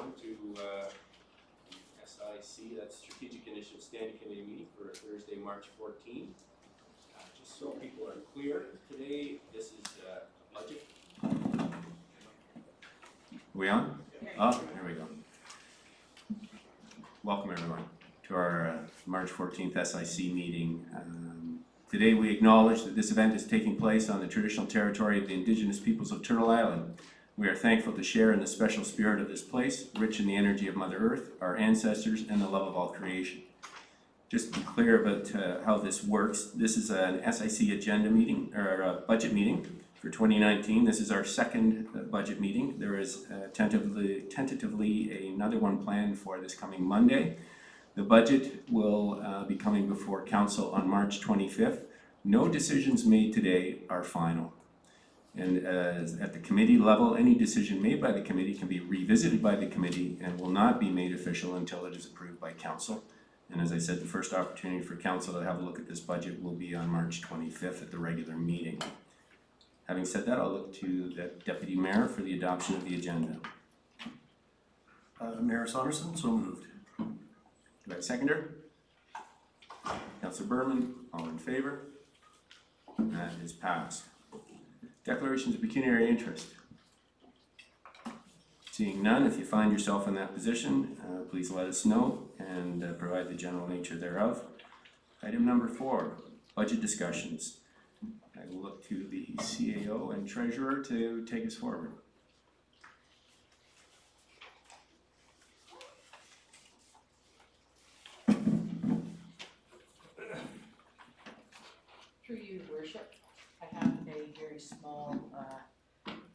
welcome to SIC, that's Strategic Initiative Standing Committee meeting for Thursday, March 14th. Just so people are clear, today this is a budget. Are we on? Oh, there we go. Welcome everyone to our March 14th SIC meeting. Today we acknowledge that this event is taking place on the traditional territory of the Indigenous peoples of Turtle Island. We are thankful to share in the special spirit of this place, rich in the energy of Mother Earth, our ancestors, and the love of all creation. Just to be clear about how this works, this is an SIC agenda meeting, or a budget meeting for 2019. This is our second budget meeting. There is tentatively another one planned for this coming Monday. The budget will be coming before Council on March 25th. No decisions made today are final. And at the committee level, any decision made by the committee can be revisited by the committee and will not be made official until it is approved by Council. And as I said, the first opportunity for Council to have a look at this budget will be on March 25th at the regular meeting. Having said that, I'll look to the Deputy Mayor for the adoption of the agenda. Mayor Saunderson, so moved. Do I have a seconder? Councillor Berman, all in favor? That is passed. Declarations of pecuniary interest. Seeing none, if you find yourself in that position, please let us know and provide the general nature thereof. Item number 4, budget discussions. I will look to the CAO and Treasurer to take us forward. Through you, Worship, I have a very small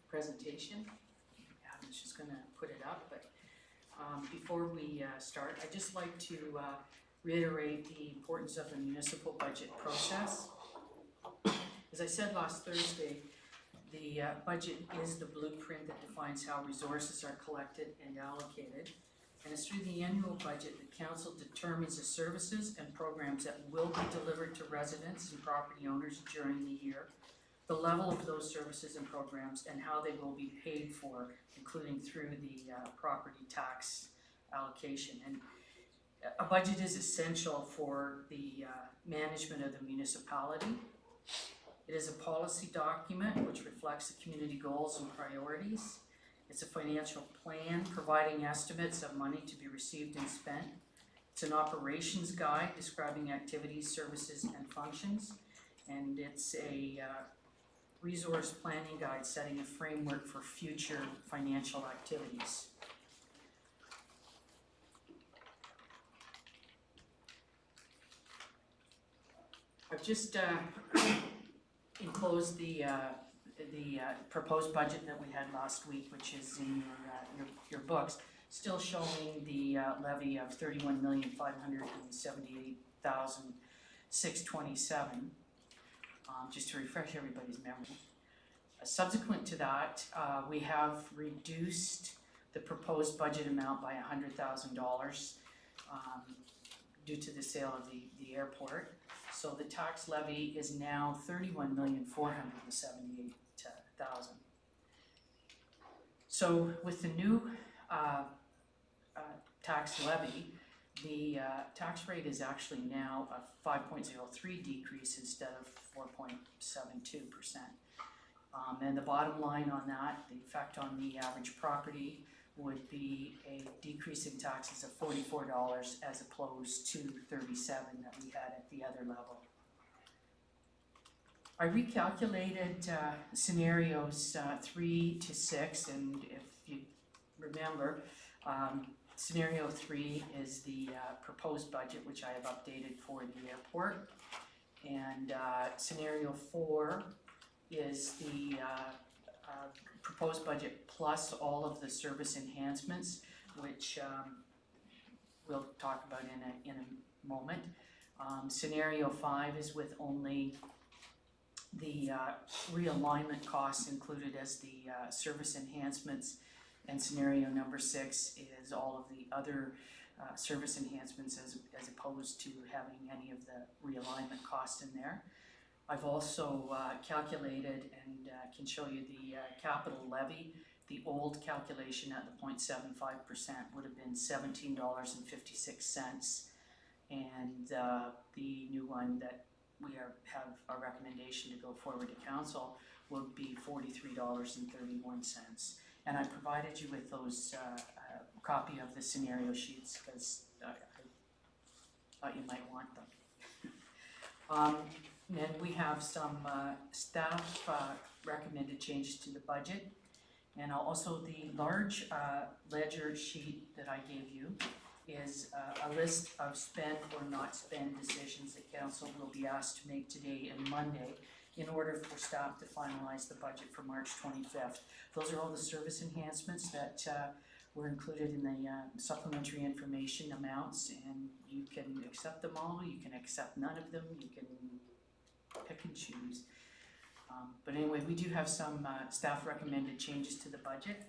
presentation. I'm just going to put it up, but before we start, I'd just like to reiterate the importance of the municipal budget process. As I said last Thursday, the budget is the blueprint that defines how resources are collected and allocated. And it's through the annual budget that Council determines the services and programs that will be delivered to residents and property owners during the year, the level of those services and programs, and how they will be paid for, including through the property tax allocation. And a budget is essential for the management of the municipality. It is a policy document which reflects the community goals and priorities. It's a financial plan providing estimates of money to be received and spent. It's an operations guide describing activities, services, and functions. And it's a resource planning guide setting a framework for future financial activities. I've just enclosed the proposed budget that we had last week, which is in your books, still showing the levy of $31,578,627, just to refresh everybody's memory. Subsequent to that, we have reduced the proposed budget amount by $100,000 due to the sale of the airport. So the tax levy is now $31,478,000. So with the new tax levy, the tax rate is actually now a 5.03 decrease instead of 4.72%. And the bottom line on that, the effect on the average property would be a decrease in taxes of $44 as opposed to $37 that we had at the other level. I recalculated scenarios 3 to 6, and if you remember, scenario 3 is the proposed budget, which I have updated for the airport, and scenario 4 is the proposed budget plus all of the service enhancements, which we'll talk about in a moment. Scenario 5 is with only the realignment costs included as the service enhancements, and scenario number 6 is all of the other service enhancements as opposed to having any of the realignment costs in there. I've also calculated and can show you the capital levy, The old calculation at the 0.75% would have been $17.56, and the new one that we have a recommendation to go forward to council would be $43.31. And I provided you with those copy of the scenario sheets because I thought you might want them. Then we have some staff recommended changes to the budget. And also the large ledger sheet that I gave you is a list of spend or not spend decisions that council will be asked to make today and Monday in order for staff to finalize the budget for March 25th. Those are all the service enhancements that were included in the supplementary information amounts, and you can accept them all, you can accept none of them, you can pick and choose. But anyway, we do have some staff recommended changes to the budget,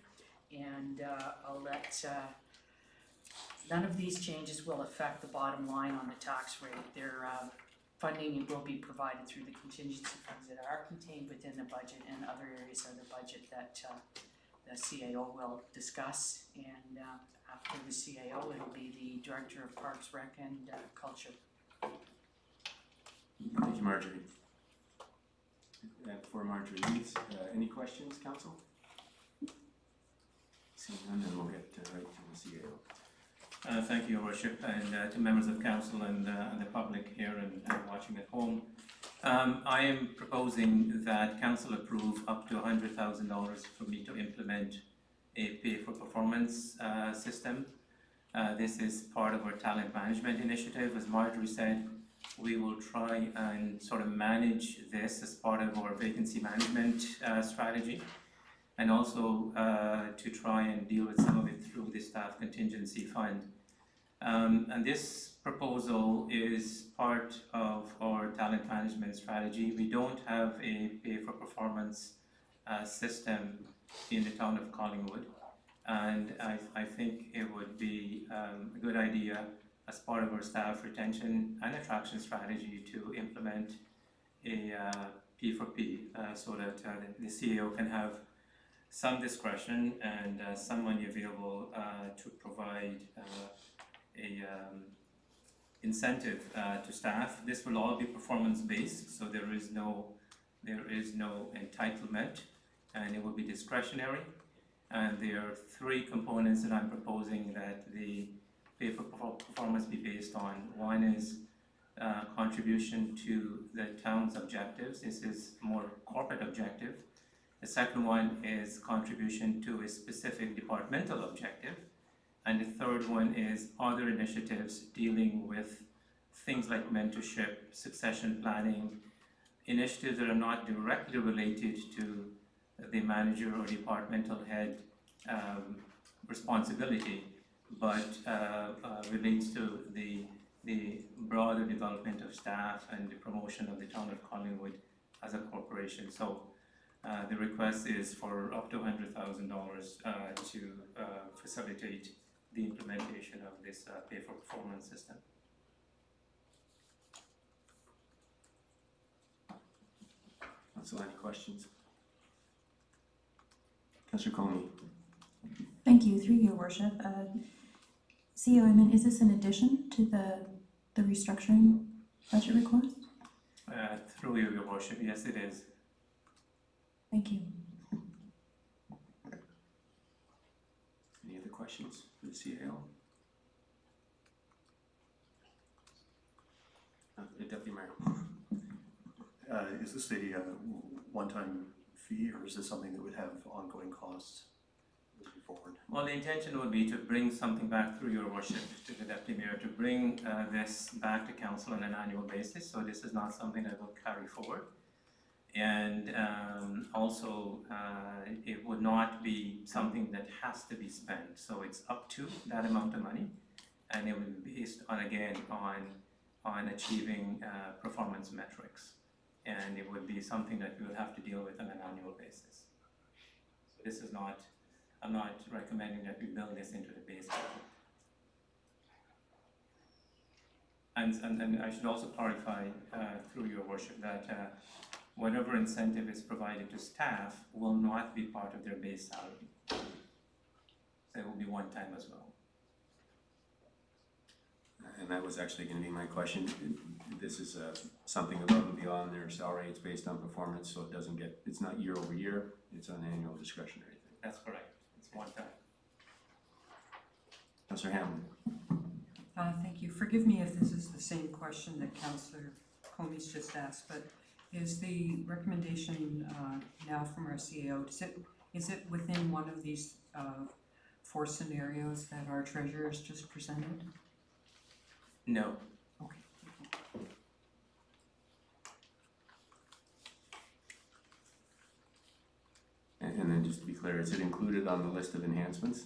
and I'll let, none of these changes will affect the bottom line on the tax rate. Their funding will be provided through the contingency funds that are contained within the budget and other areas of the budget that the CAO will discuss. And after the CAO, it'll be the Director of Parks, Rec and Culture. Thank you, Marjorie. Before Marjorie leaves, any questions, council? Seeing none, then we'll get right to the CAO. Thank you, Your Worship, and to members of council and the public here and watching at home. I am proposing that council approve up to $100,000 for me to implement a pay-for-performance system. This is part of our talent management initiative. As Marjorie said, we will try and sort of manage this as part of our vacancy management strategy, and also to try and deal with some of it through the staff contingency fund. And this proposal is part of our talent management strategy. We don't have a pay-for-performance system in the town of Collingwood, and I think it would be a good idea as part of our staff retention and attraction strategy to implement a P4P so that the CEO can have some discretion and some money available to provide a incentive to staff. This will all be performance based, so there is no entitlement, and it will be discretionary. And there are three components that I'm proposing that the pay for performance be based on. One is contribution to the town's objectives. This is more corporate objective. The second one is contribution to a specific departmental objective. And the third one is other initiatives dealing with things like mentorship, succession planning, initiatives that are not directly related to the manager or departmental head responsibility, but relates to the broader development of staff and the promotion of the town of Collingwood as a corporation. So the request is for up to $100,000 to facilitate the implementation of this pay-for-performance system. Council, any questions? Councillor Coney. Thank you, through your worship. COM, is this in addition to the restructuring budget request? Through you, your worship, yes it is. Thank you. Any other questions for the CAO? Deputy Mayor. Is this a one-time fee, or is this something that would have ongoing costs moving forward? Well, the intention would be to bring something back through your worship to the Deputy Mayor, to bring this back to council on an annual basis. So this is not something that will carry forward. And also it would not be something that has to be spent. So it's up to that amount of money, and it will be based on, again, on achieving performance metrics. And it would be something that we will have to deal with on an annual basis. So this is not, I'm not recommending that we build this into the base budget. And I should also clarify through your worship that whatever incentive is provided to staff will not be part of their base salary. So it will be one time as well. And that was actually gonna be my question. This is something above and beyond their salary, it's based on performance, so it doesn't get, it's not year over year, it's an annual discretionary thing. That's correct, it's one time. Councillor Hamlin? Thank you. Forgive me if this is the same question that Councillor Comey's just asked, but is the recommendation now from our CAO, is it within one of these 4 scenarios that our treasurer has just presented? No, Okay. And then just to be clear, is it included on the list of enhancements?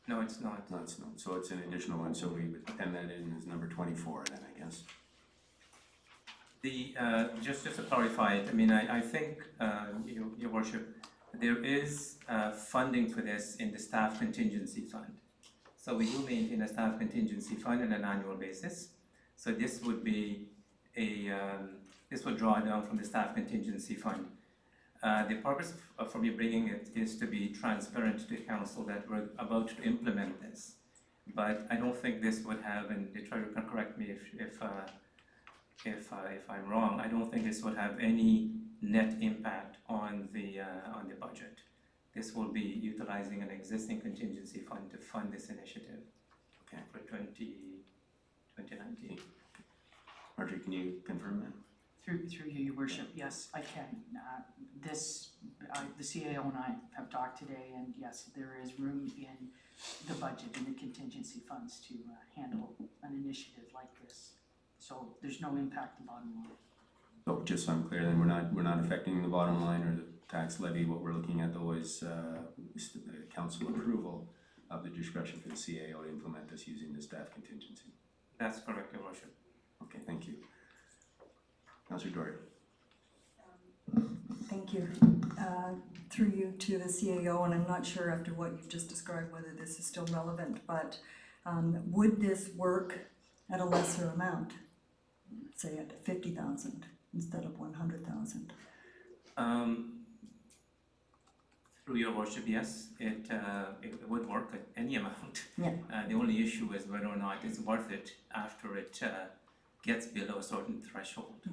no, it's not. No, it's not, so it's an additional one, so we would pen that in as number 24 then, I guess. The, just to clarify it, I mean, I think, Your Worship, there is funding for this in the staff contingency fund. So we do maintain a staff contingency fund on an annual basis. So this would be this would draw down from the staff contingency fund. The purpose for me bringing it is to be transparent to council that we're about to implement this. But I don't think this would have, and the treasurer can correct me if I'm wrong, I don't think this would have any net impact on the budget. This will be utilizing an existing contingency fund to fund this initiative. Okay. For 2019. Marjorie, can you confirm that? Through you, Your Worship, yes, I can. The CAO and I have talked today, and yes, there is room in the budget and the contingency funds to handle an initiative like this. So there's no impact to the bottom line. So just so I'm clear, then we're not affecting the bottom line or the tax levy. What we're looking at though is council approval of the discretion for the CAO to implement this using the staff contingency. That's correct, Your Worship. Okay, thank you. Councillor Doherty. Thank you. Through you to the CAO, and I'm not sure after what you've just described whether this is still relevant, but would this work at a lesser amount, say at 50,000 instead of 100,000? Through Your Worship, yes, it would work at any amount. Yeah. The only issue is whether or not it's worth it after it gets below a certain threshold.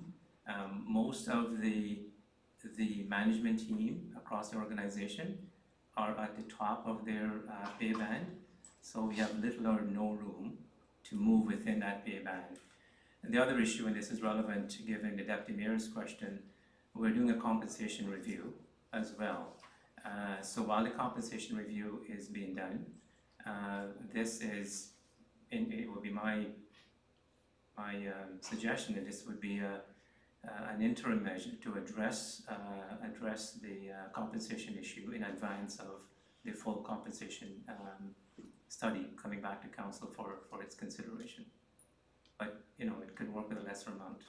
Most of the management team across the organization are at the top of their pay band, so we have little or no room to move within that pay band. And the other issue, and this is relevant given the Deputy Mayor's question, we're doing a compensation review as well. So while the compensation review is being done, this is, it would be my suggestion that this would be an interim measure to address the compensation issue in advance of the full compensation study coming back to council for its consideration. But, you know, it could work with a lesser amount.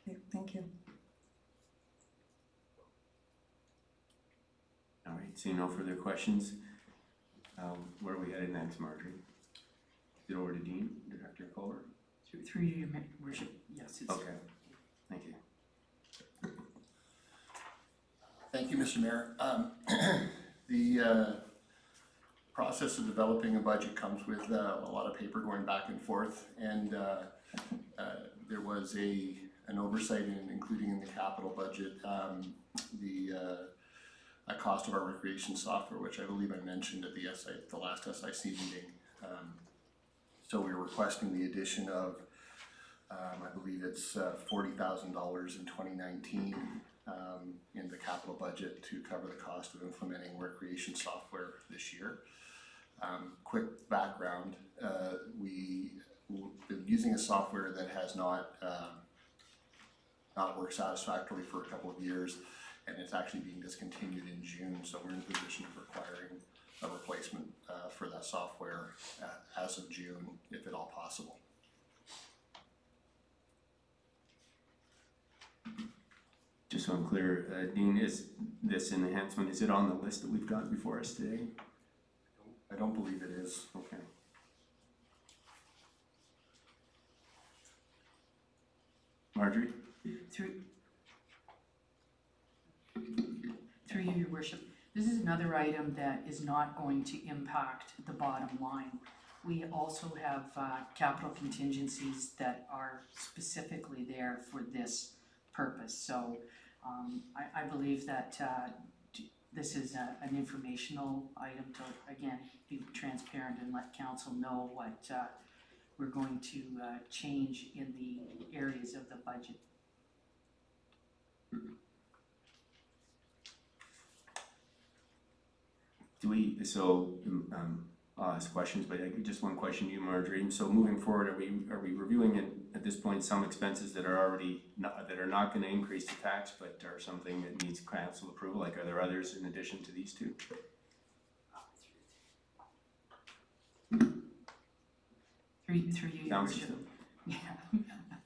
Okay, thank you. All right, seeing no further questions, where are we headed next, Marjorie? Is it over to Dean, Director Culver? Through you, Your Worship, yes, it's. Okay, thank you. Thank you, Mr. Mayor. The process of developing a budget comes with a lot of paper going back and forth, and there was an oversight in including in the capital budget a cost of our recreation software, which I believe I mentioned at the last SIC meeting. So we were requesting the addition of, I believe it's $40,000 in 2019 in the capital budget to cover the cost of implementing recreation software this year. Quick background, we've been using a software that has not worked satisfactorily for a couple of years, and it's actually being discontinued in June, so we're in a position of requiring a replacement for that software as of June, if at all possible. Just so I'm clear, Dean, is this enhancement, is it on the list that we've got before us today? I don't believe it is. Okay. Marjorie? Through you, your worship, this is another item that is not going to impact the bottom line. We also have capital contingencies that are specifically there for this purpose. So I believe that this is an informational item to, again, be transparent and let council know what we're going to change in the areas of the budget. I'll ask questions, but just one question to you, Marjorie. So moving forward, are we reviewing at this point some expenses that are already not going to increase the tax, but are something that needs council approval? Like, are there others in addition to these two? Through you, your worship. Yeah,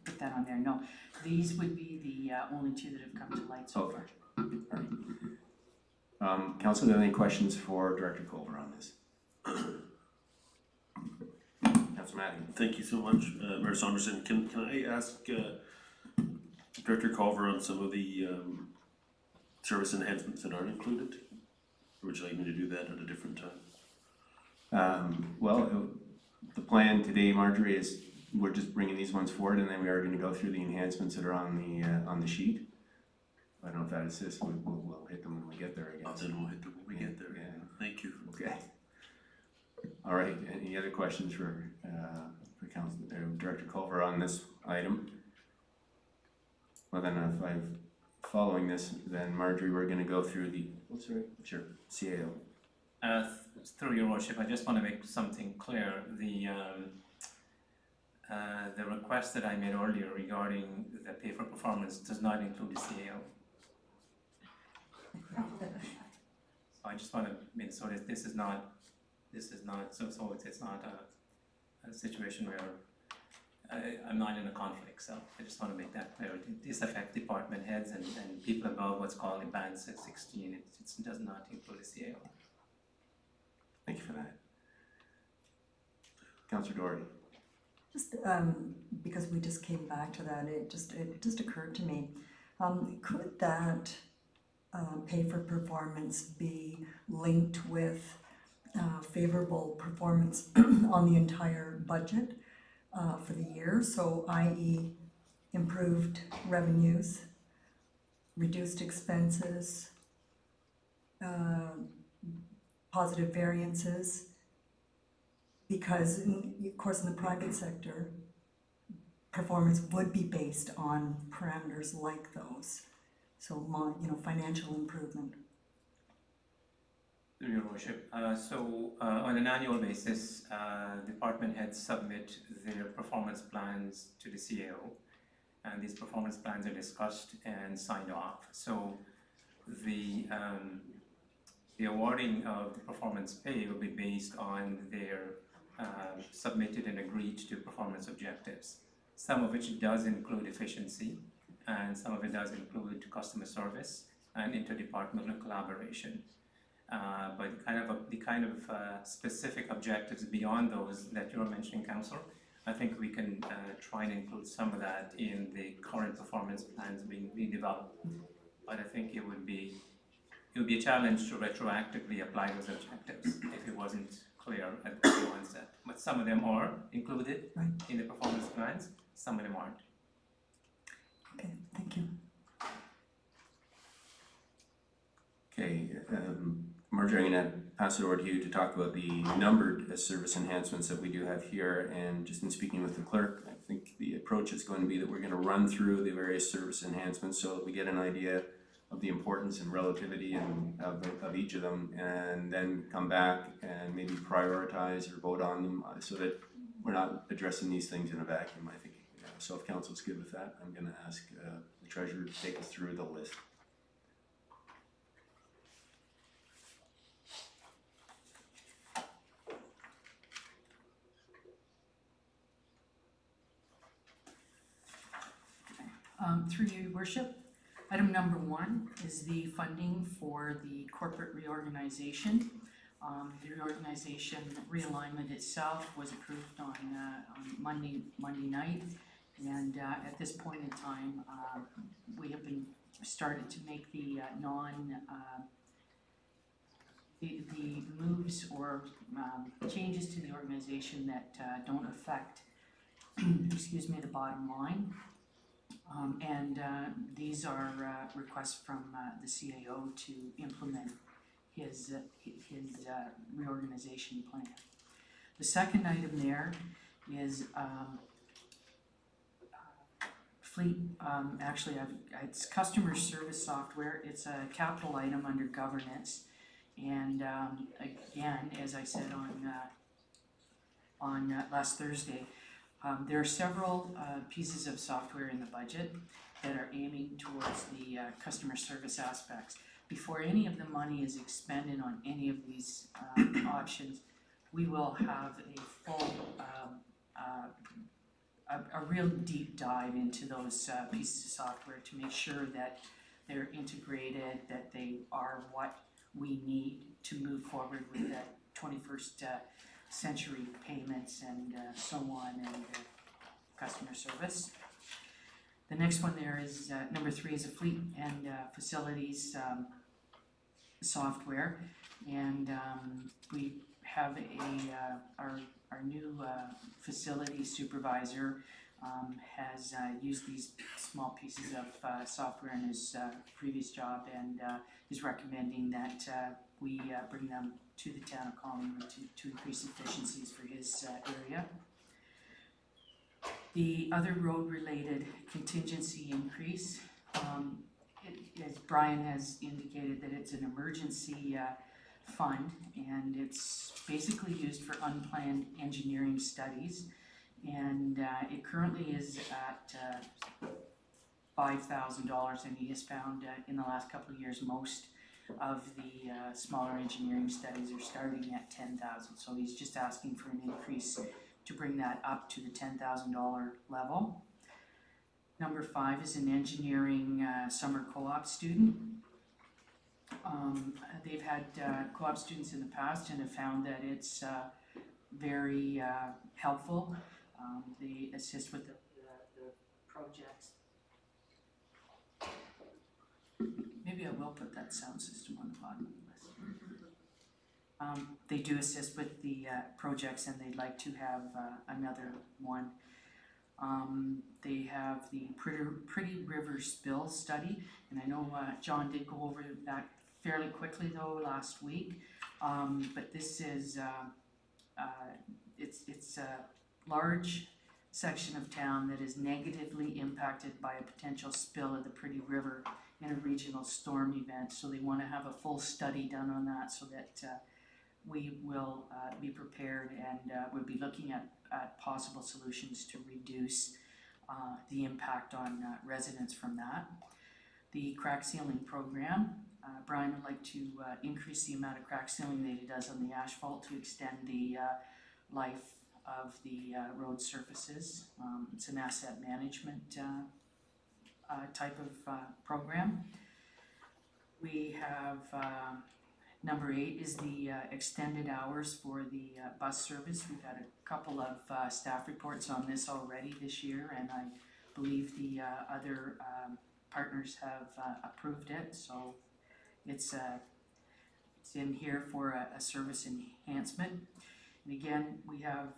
put that on there. No, these would be the only two that have come to light so far. Council, are there any questions for Director Culver on this? Councilor Matthew. Thank you so much, Mayor Saunderson. Can I ask Director Culver on some of the service enhancements that aren't included? Or would you like me to do that at a different time? The plan today, Marjorie, is we're just bringing these ones forward, and then we are going to go through the enhancements that are on the sheet. I don't know if that assists. We'll hit them when we get there, I guess. Then we'll hit them when we get there. Yeah. Thank you. Okay. All right. Any other questions for Council Director Culver on this item? Well, then, if I'm following this, then Marjorie, we're going to go through the. Oh, sorry. Sure. CAO. Through your worship, I just want to make something clear. The request that I made earlier regarding the pay for performance does not include the CAO. So I just want to make sure that it's not a situation where I'm not in a conflict. So I just want to make that clear. This affects department heads and people above what's called in band 16. It does not include the CAO. Thank you for that. Councillor Doherty. Just because we just came back to that, it just occurred to me, could that pay for performance be linked with favorable performance on the entire budget for the year? So i.e. improved revenues, reduced expenses, positive variances, because of course in the private sector, performance would be based on parameters like those. So, financial improvement. Your worship. On an annual basis, department heads submit their performance plans to the CAO, and these performance plans are discussed and signed off. So the awarding of the performance pay will be based on their submitted and agreed to performance objectives, some of which does include efficiency, and some of it does include customer service and interdepartmental collaboration. But the kind of specific objectives beyond those that you're mentioning, Councillor, I think we can try and include some of that in the current performance plans being developed. But I think it would be a challenge to retroactively apply those objectives if it wasn't clear at the onset. But some of them are included in the performance plans, some of them aren't. Okay, thank you. Okay, Marjorie, I'm going to pass it over to you to talk about the numbered service enhancements that we do have here. And just in speaking with the clerk, I think the approach is going to be that we're going to run through the various service enhancements so that we get an idea of the importance and relativity of each of them, and then come back and maybe prioritize or vote on them so that we're not addressing these things in a vacuum, I think. So if council's good with that, I'm going to ask the treasurer to take us through the list. Through you, worship. Item number 1 is the funding for the corporate reorganization. The reorganization realignment itself was approved on Monday night, and at this point in time, we have been started to make the the moves or changes to the organization that don't affect, excuse me, the bottom line. These are requests from the CAO to implement his reorganization plan. The second item there is fleet, it's customer service software. It's a capital item under governance. And again, as I said on last Thursday, there are several pieces of software in the budget that are aiming towards the customer service aspects. Before any of the money is expended on any of these options, we will have a full, a real deep dive into those pieces of software to make sure that they're integrated, that they are what we need to move forward with that 21st century payments and so on, and customer service. The next one there is number 3 is a fleet and facilities software, and we have our new facility supervisor has used these small pieces of software in his previous job, and is recommending that we bring them to the town of Collingwood to increase efficiencies for his area. The other road-related contingency increase, as Brian has indicated, that it's an emergency fund, and it's basically used for unplanned engineering studies, and it currently is at $5,000, and he has found in the last couple of years most of the smaller engineering studies are starting at $10,000. So he's just asking for an increase to bring that up to the $10,000 level. Number 5 is an engineering summer co-op student. They've had co-op students in the past and have found that it's very helpful. They assist with the projects. Maybe I will put that sound system on the bottom of the list. They do assist with the projects, and they'd like to have another one. They have the Pretty River Spill study, and I know John did go over that fairly quickly though last week. But this is it's a large section of town that is negatively impacted by a potential spill of the Pretty River in a regional storm event. So they want to have a full study done on that so that we will be prepared, and we'll be looking at possible solutions to reduce the impact on residents from that. The crack sealing program, Brian would like to increase the amount of crack sealing that he does on the asphalt to extend the life of the road surfaces. It's an asset management type of program. We have number 8 is the extended hours for the bus service. We've had a couple of staff reports on this already this year, and I believe the other partners have approved it. So it's in here for a service enhancement. And again, we have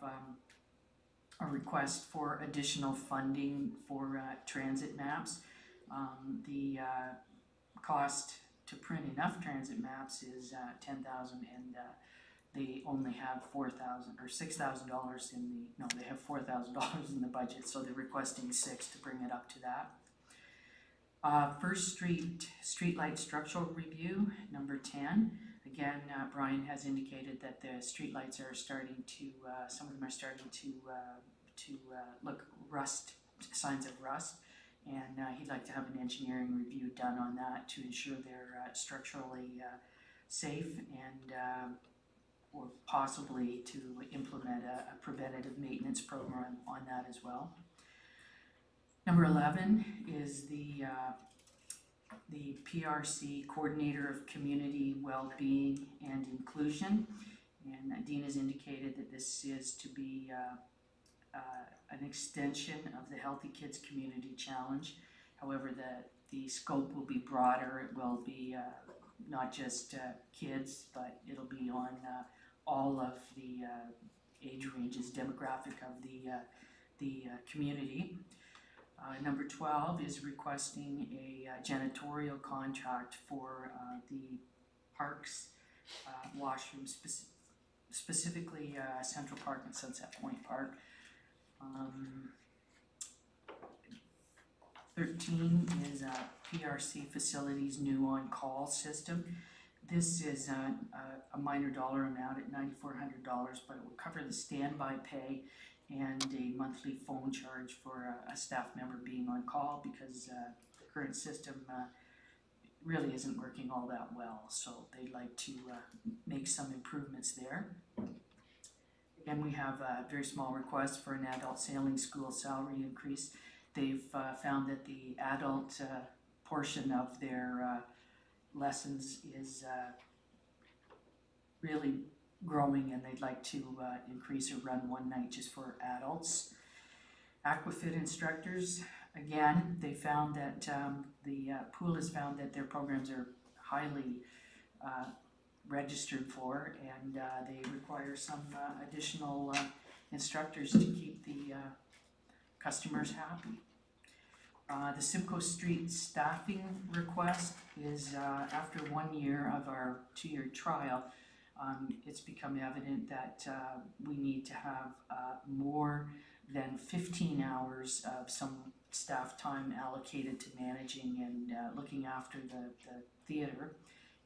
a request for additional funding for transit maps. The cost to print enough transit maps is $10,000, and they only have $4,000 or $6,000 in the, no, they have $4,000 in the budget, so they're requesting $6,000 to bring it up to that. First Streetlight Structural Review, number 10. Again, Brian has indicated that the streetlights are starting to, some of them are starting to look signs of rust, and he'd like to have an engineering review done on that to ensure they're structurally safe, and or possibly to implement a preventative maintenance program on that as well. Number 11 is the PRC Coordinator of Community Wellbeing and Inclusion, and Dean has indicated that this is to be an extension of the Healthy Kids Community Challenge. However, the scope will be broader. It will be not just kids, but it'll be on all of the age ranges, demographic of the community. Number 12 is requesting a janitorial contract for the parks washroom, specifically Central Park and Sunset Point Park. 13 is PRC Facilities new on-call system. This is a minor dollar amount at $9,400, but it will cover the standby pay and a monthly phone charge for a staff member being on call, because the current system really isn't working all that well. So they'd like to make some improvements there. Again, we have a very small request for an adult sailing school salary increase. They've found that the adult portion of their lessons is really growing, and they'd like to increase or run one night just for adults. Aquafit instructors, again, they found that the pool has found that their programs are highly registered for, and they require some additional instructors to keep the customers happy. The Simcoe Street staffing request is after 1 year of our 2-year trial, it's become evident that we need to have more than 15 hours of some staff time allocated to managing and looking after the theatre,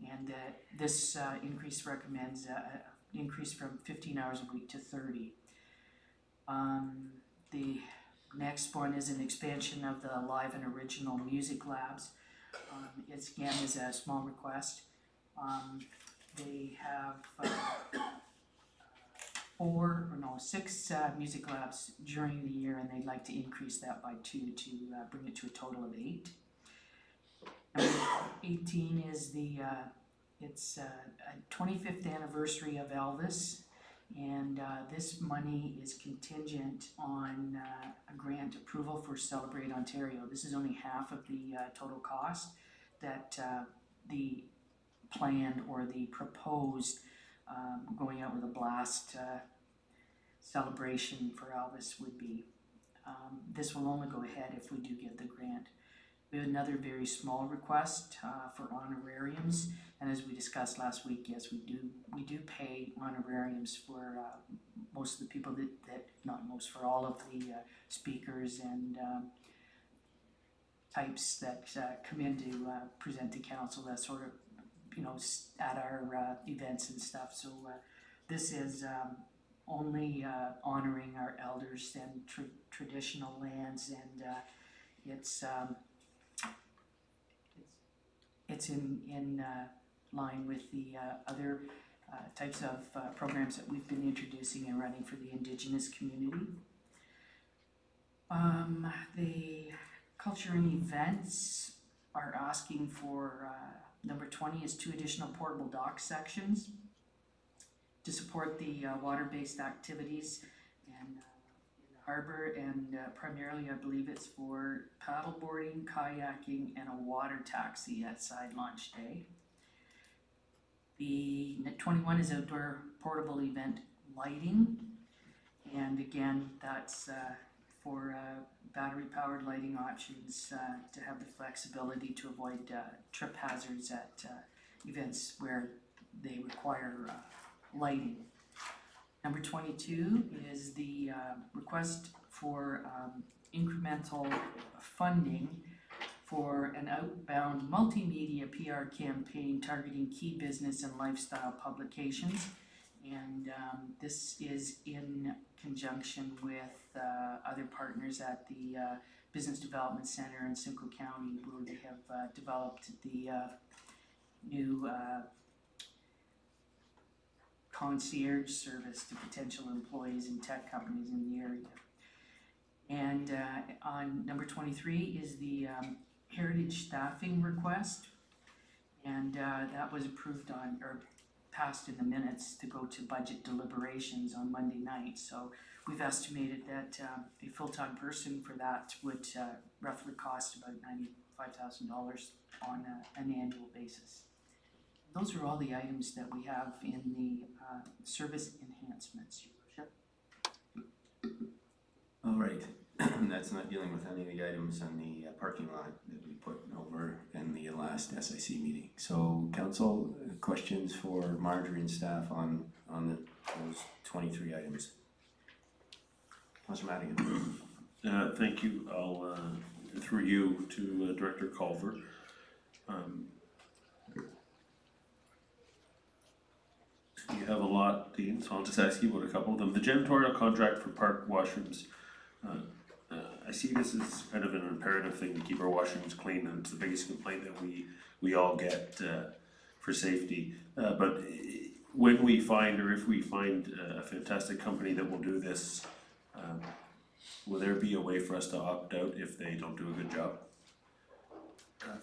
and that this increase recommends increase from 15 hours a week to 30. The next one is an expansion of the live and original music labs. It's again is a small request. They have 6 music labs during the year, and they'd like to increase that by 2 to bring it to a total of 8. Number 18 is the it's a 25th anniversary of Elvis, and this money is contingent on a grant approval for Celebrate Ontario. This is only half of the total cost that the planned or the proposed going out with a blast celebration for Elvis would be. This will only go ahead if we do get the grant. We have another very small request for honorariums, and as we discussed last week, yes, we do pay honorariums for most of the people that not most, for all of the speakers and types that come in to present to council, that sort of, at our events and stuff. So this is only honoring our elders and traditional lands, and it's in line with the other types of programs that we've been introducing and running for the Indigenous community. The culture and events are asking for number 20 is 2 additional portable dock sections to support the water-based activities and in the harbor, and primarily I believe it's for paddleboarding, kayaking, and a water taxi at side launch day. The 21 is outdoor portable event lighting, and again that's for battery-powered lighting options to have the flexibility to avoid trip hazards at events where they require lighting. Number 22 is the request for incremental funding for an outbound multimedia PR campaign targeting key business and lifestyle publications. And this is in conjunction with other partners at the Business Development Center in Simcoe County, where they have developed the new concierge service to potential employees and tech companies in the area. And on number 23 is the heritage staffing request, and that was approved on, or passed in the minutes to go to budget deliberations on Monday night. So we've estimated that a full-time person for that would roughly cost about $5,000 on an annual basis. Those are all the items that we have in the service enhancements, Your Worship. All right, that's not dealing with any of the items on the parking lot that we put over in the last SIC meeting. So council, questions for Marjorie and staff on those 23 items? Councilor Madigan. Thank you. I'll, through you to Director Culver. You have a lot, Dean, so I'll just ask you about a couple of them. The janitorial contract for park washrooms. I see this as kind of an imperative thing to keep our washrooms clean, and it's the biggest complaint that we all get for safety. But when we find, or if we find a fantastic company that will do this, will there be a way for us to opt out if they don't do a good job?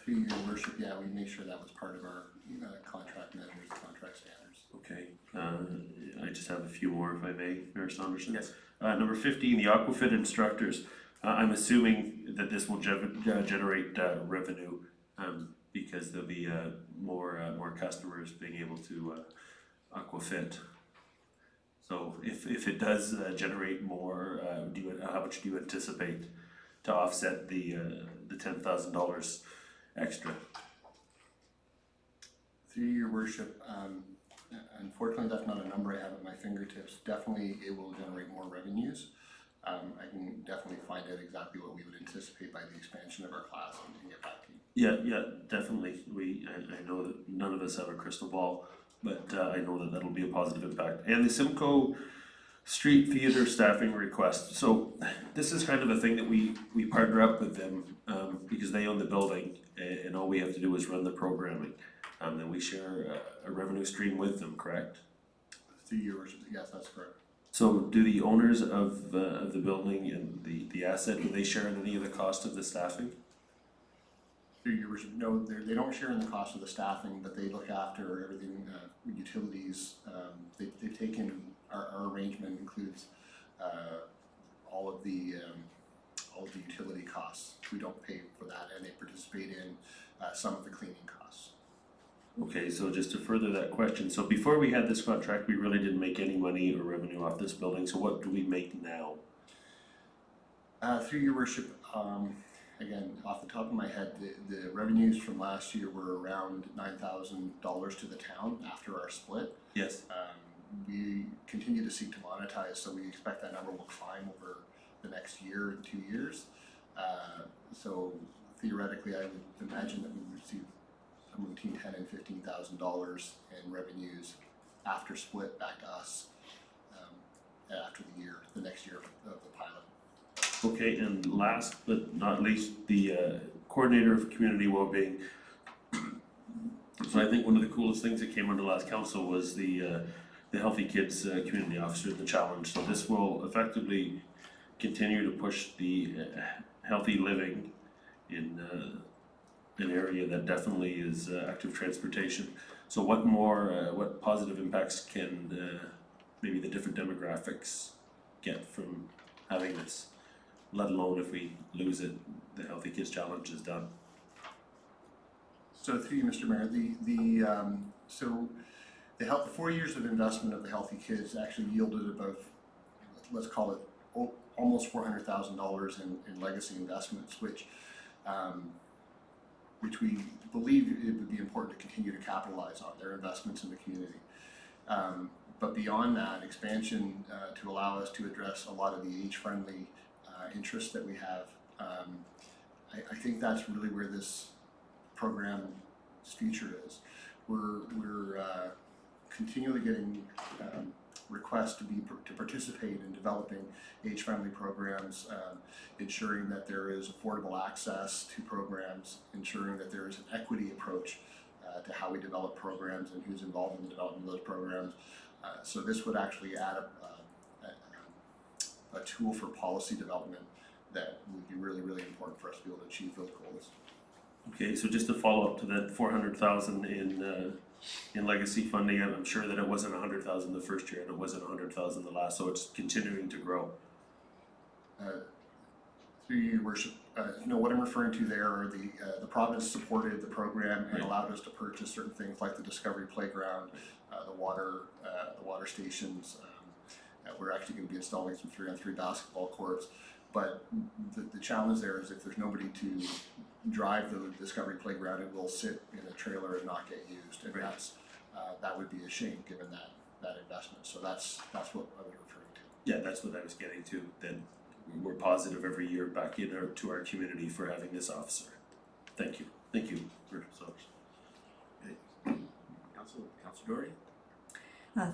Through your worship, yeah, we made sure that was part of our contract measures, contract standards. Okay, I just have a few more if I may, Mayor Saunderson. Yes. Number 15, the Aquafit instructors. I'm assuming that this will generate revenue because there'll be more customers being able to Aquafit. So if it does generate more, how much do you anticipate to offset the $10,000 extra? Through your worship, unfortunately that's not a number I have at my fingertips. Definitely it will generate more revenues. I can definitely find out exactly what we would anticipate by the expansion of our class and get back to you. Yeah, definitely. I know that none of us have a crystal ball, but I know that that'll be a positive impact. And the Simcoe Street Theatre staffing request. So this is kind of a thing that we partner up with them because they own the building and all we have to do is run the programming. Then we share a revenue stream with them, correct? Through your worship, yes, that's correct. So do the owners of the building and the asset, do they share in any of the cost of the staffing? Through your worship, no, they don't share in the cost of the staffing, but they look after everything, utilities. They've taken, our arrangement includes all of the utility costs. We don't pay for that, and they participate in some of the cleaning costs. Okay, so just to further that question, so before we had this contract, we really didn't make any money or revenue off this building, so what do we make now? Through your worship, again, off the top of my head, the revenues from last year were around $9,000 to the town after our split. Yes. We continue to seek to monetize, so we expect that number will climb over the next year and 2 years. So theoretically, I would imagine that we would receive somewhere between $10,000 and $15,000 in revenues after split back to us after the next year of the pilot. Okay, and last but not least, the coordinator of community well-being. So I think one of the coolest things that came under last council was the Healthy Kids Community Officer, the challenge. So this will effectively continue to push the healthy living in an area that definitely is active transportation. So what positive impacts can maybe the different demographics get from having this, let alone if we lose it, the Healthy Kids Challenge is done? So through you, Mr. Mayor, the 4 years of investment of the Healthy Kids actually yielded about, let's call it almost $400,000 in legacy investments, which we believe it would be important to continue to capitalize on their investments in the community. But beyond that, expansion to allow us to address a lot of the age-friendly interests that we have, I think that's really where this program's future is. We're continually getting requests to participate in developing age-friendly programs, ensuring that there is affordable access to programs, ensuring that there is an equity approach to how we develop programs and who's involved in the development of those programs. So this would actually add a tool for policy development that would be really, really important for us to be able to achieve those goals. Okay, so just to follow up to that 400,000 in legacy funding, I'm sure that it wasn't 100,000 the first year and it wasn't 100,000 the last, so it's continuing to grow. Through Through you, Your Worship, what I'm referring to there are the province supported the program and Right. allowed us to purchase certain things like the Discovery Playground, the water stations. We're actually going to be installing some 3-on-3 basketball courts. But the challenge there is if there's nobody to drive the Discovery Playground, it will sit in a trailer and not get used. And Right. that would be a shame given that investment. So that's what I was referring to. Yeah, that's what I was getting to, then we're positive every year back to our community for having this officer. Thank you for so. Councilor Doherty?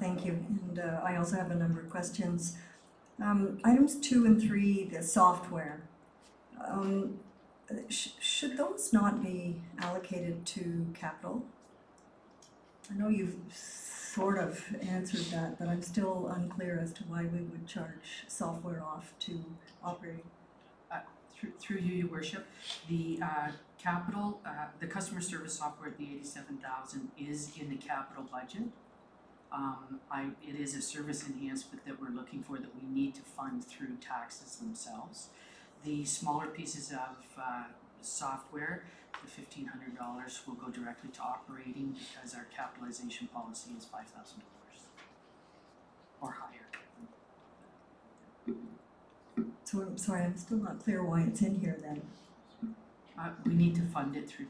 Thank you, and I also have a number of questions. Items 2 and 3, the software, should those not be allocated to capital? I know you've sort of answered that, but I'm still unclear as to why we would charge software off to operating. Through you, Your Worship, the capital, the customer service software at the 87,000 is in the capital budget. It is a service enhancement that we're looking for that we need to fund through taxes themselves. The smaller pieces of software, the $1,500 will go directly to operating because our capitalization policy is $5,000 or higher. So I'm sorry, I'm still not clear why it's in here then. We need to fund it through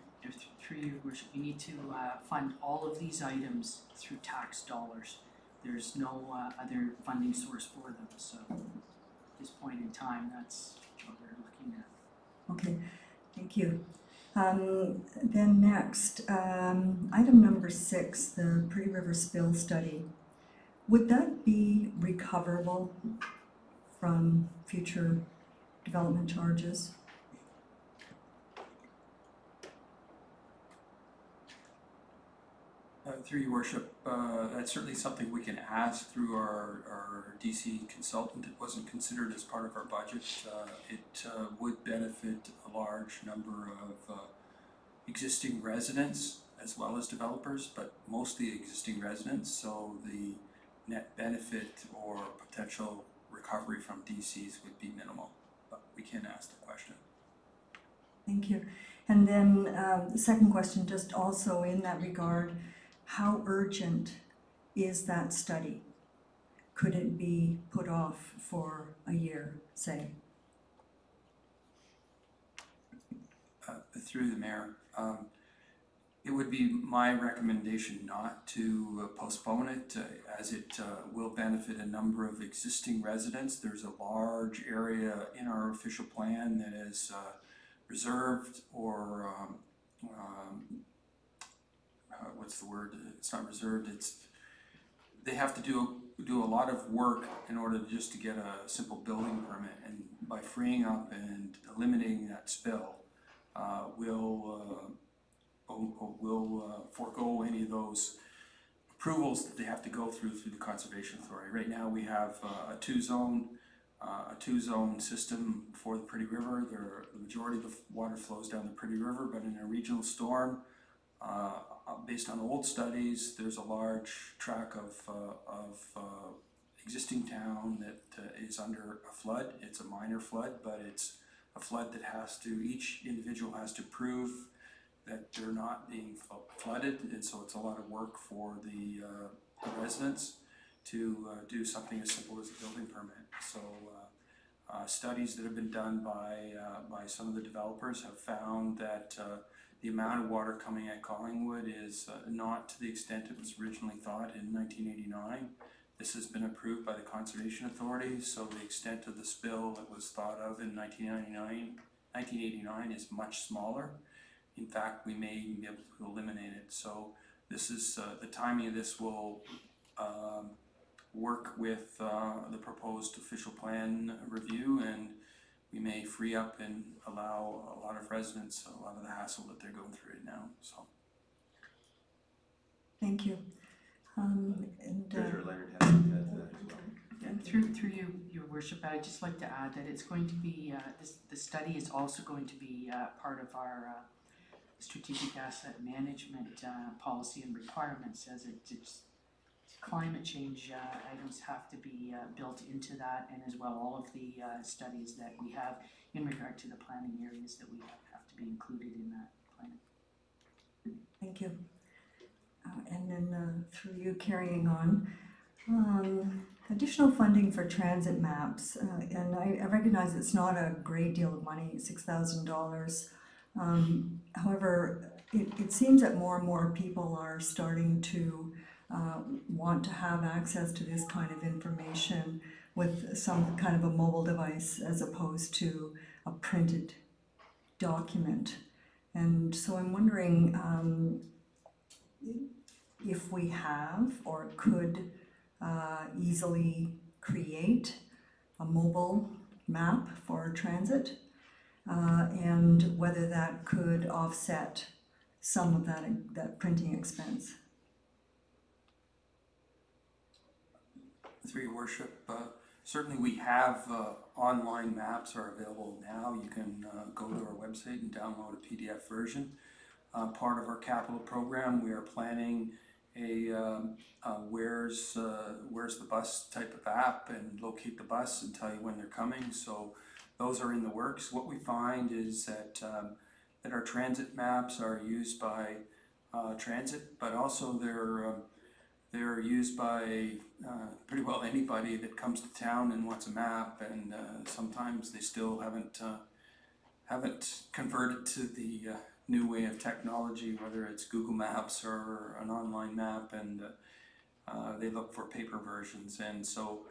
Your Worship. We need to fund all of these items through tax dollars. There's no other funding source for them, so at this point in time, that's what we're looking at. Okay, thank you. Then next, item number 6, the Pretty River spill study. Would that be recoverable from future development charges? Through Your Worship, that's certainly something we can ask through our DC consultant. It wasn't considered as part of our budget. It would benefit a large number of existing residents as well as developers, but mostly existing residents, so the net benefit or potential recovery from DCs would be minimal, but we can ask the question. Thank you. And then the second question, just also in that regard, how urgent is that study? Could it be put off for a year, say? Through the mayor, it would be my recommendation not to postpone it as it will benefit a number of existing residents. There's a large area in our official plan that is reserved or what's the word? It's not reserved. They have to do a lot of work in order just to get a simple building permit, and by freeing up and eliminating that spill, we'll forego any of those approvals that they have to go through the Conservation Authority. Right now we have a two-zone system for the Pretty River. The majority of the water flows down the Pretty River, but in a regional storm, based on old studies, there's a large tract of existing town that is under a flood. It's a minor flood, but it's a flood that each individual has to prove that they're not being flooded, and so it's a lot of work for the residents to do something as simple as a building permit. So studies that have been done by some of the developers have found that the amount of water coming at Collingwood is not to the extent it was originally thought in 1989. This has been approved by the Conservation Authority, so the extent of the spill that was thought of in 1989 is much smaller. In fact, we may even be able to eliminate it. So this is the timing of this will work with the proposed official plan review, and we may free up and allow a lot of residents a lot of the hassle that they're going through right now. So, Thank you. Treasurer Leonard has that as well. And through you, Your Worship, I'd just like to add that it's going to be, the study is also going to be part of our strategic asset management policy and requirements, as it's climate change items have to be built into that, and as well all of the studies that we have in regard to the planning areas that we have to be included in that plan. Thank you. And then through you carrying on, additional funding for transit maps, and I recognize it's not a great deal of money, $6,000. However, it seems that more and more people are starting to want to have access to this kind of information with some kind of a mobile device as opposed to a printed document. And so I'm wondering if we have or could easily create a mobile map for transit, and whether that could offset some of that printing expense. Through your worship, certainly we have online maps are available now. You can go to our website and download a PDF version. Part of our capital program, we are planning a where's the bus type of app, and locate the bus and tell you when they're coming. So those are in the works. What we find is that that our transit maps are used by transit, but also they're used by pretty well anybody that comes to town and wants a map, and sometimes they still haven't converted to the new way of technology, whether it's Google Maps or an online map, and they look for paper versions. And so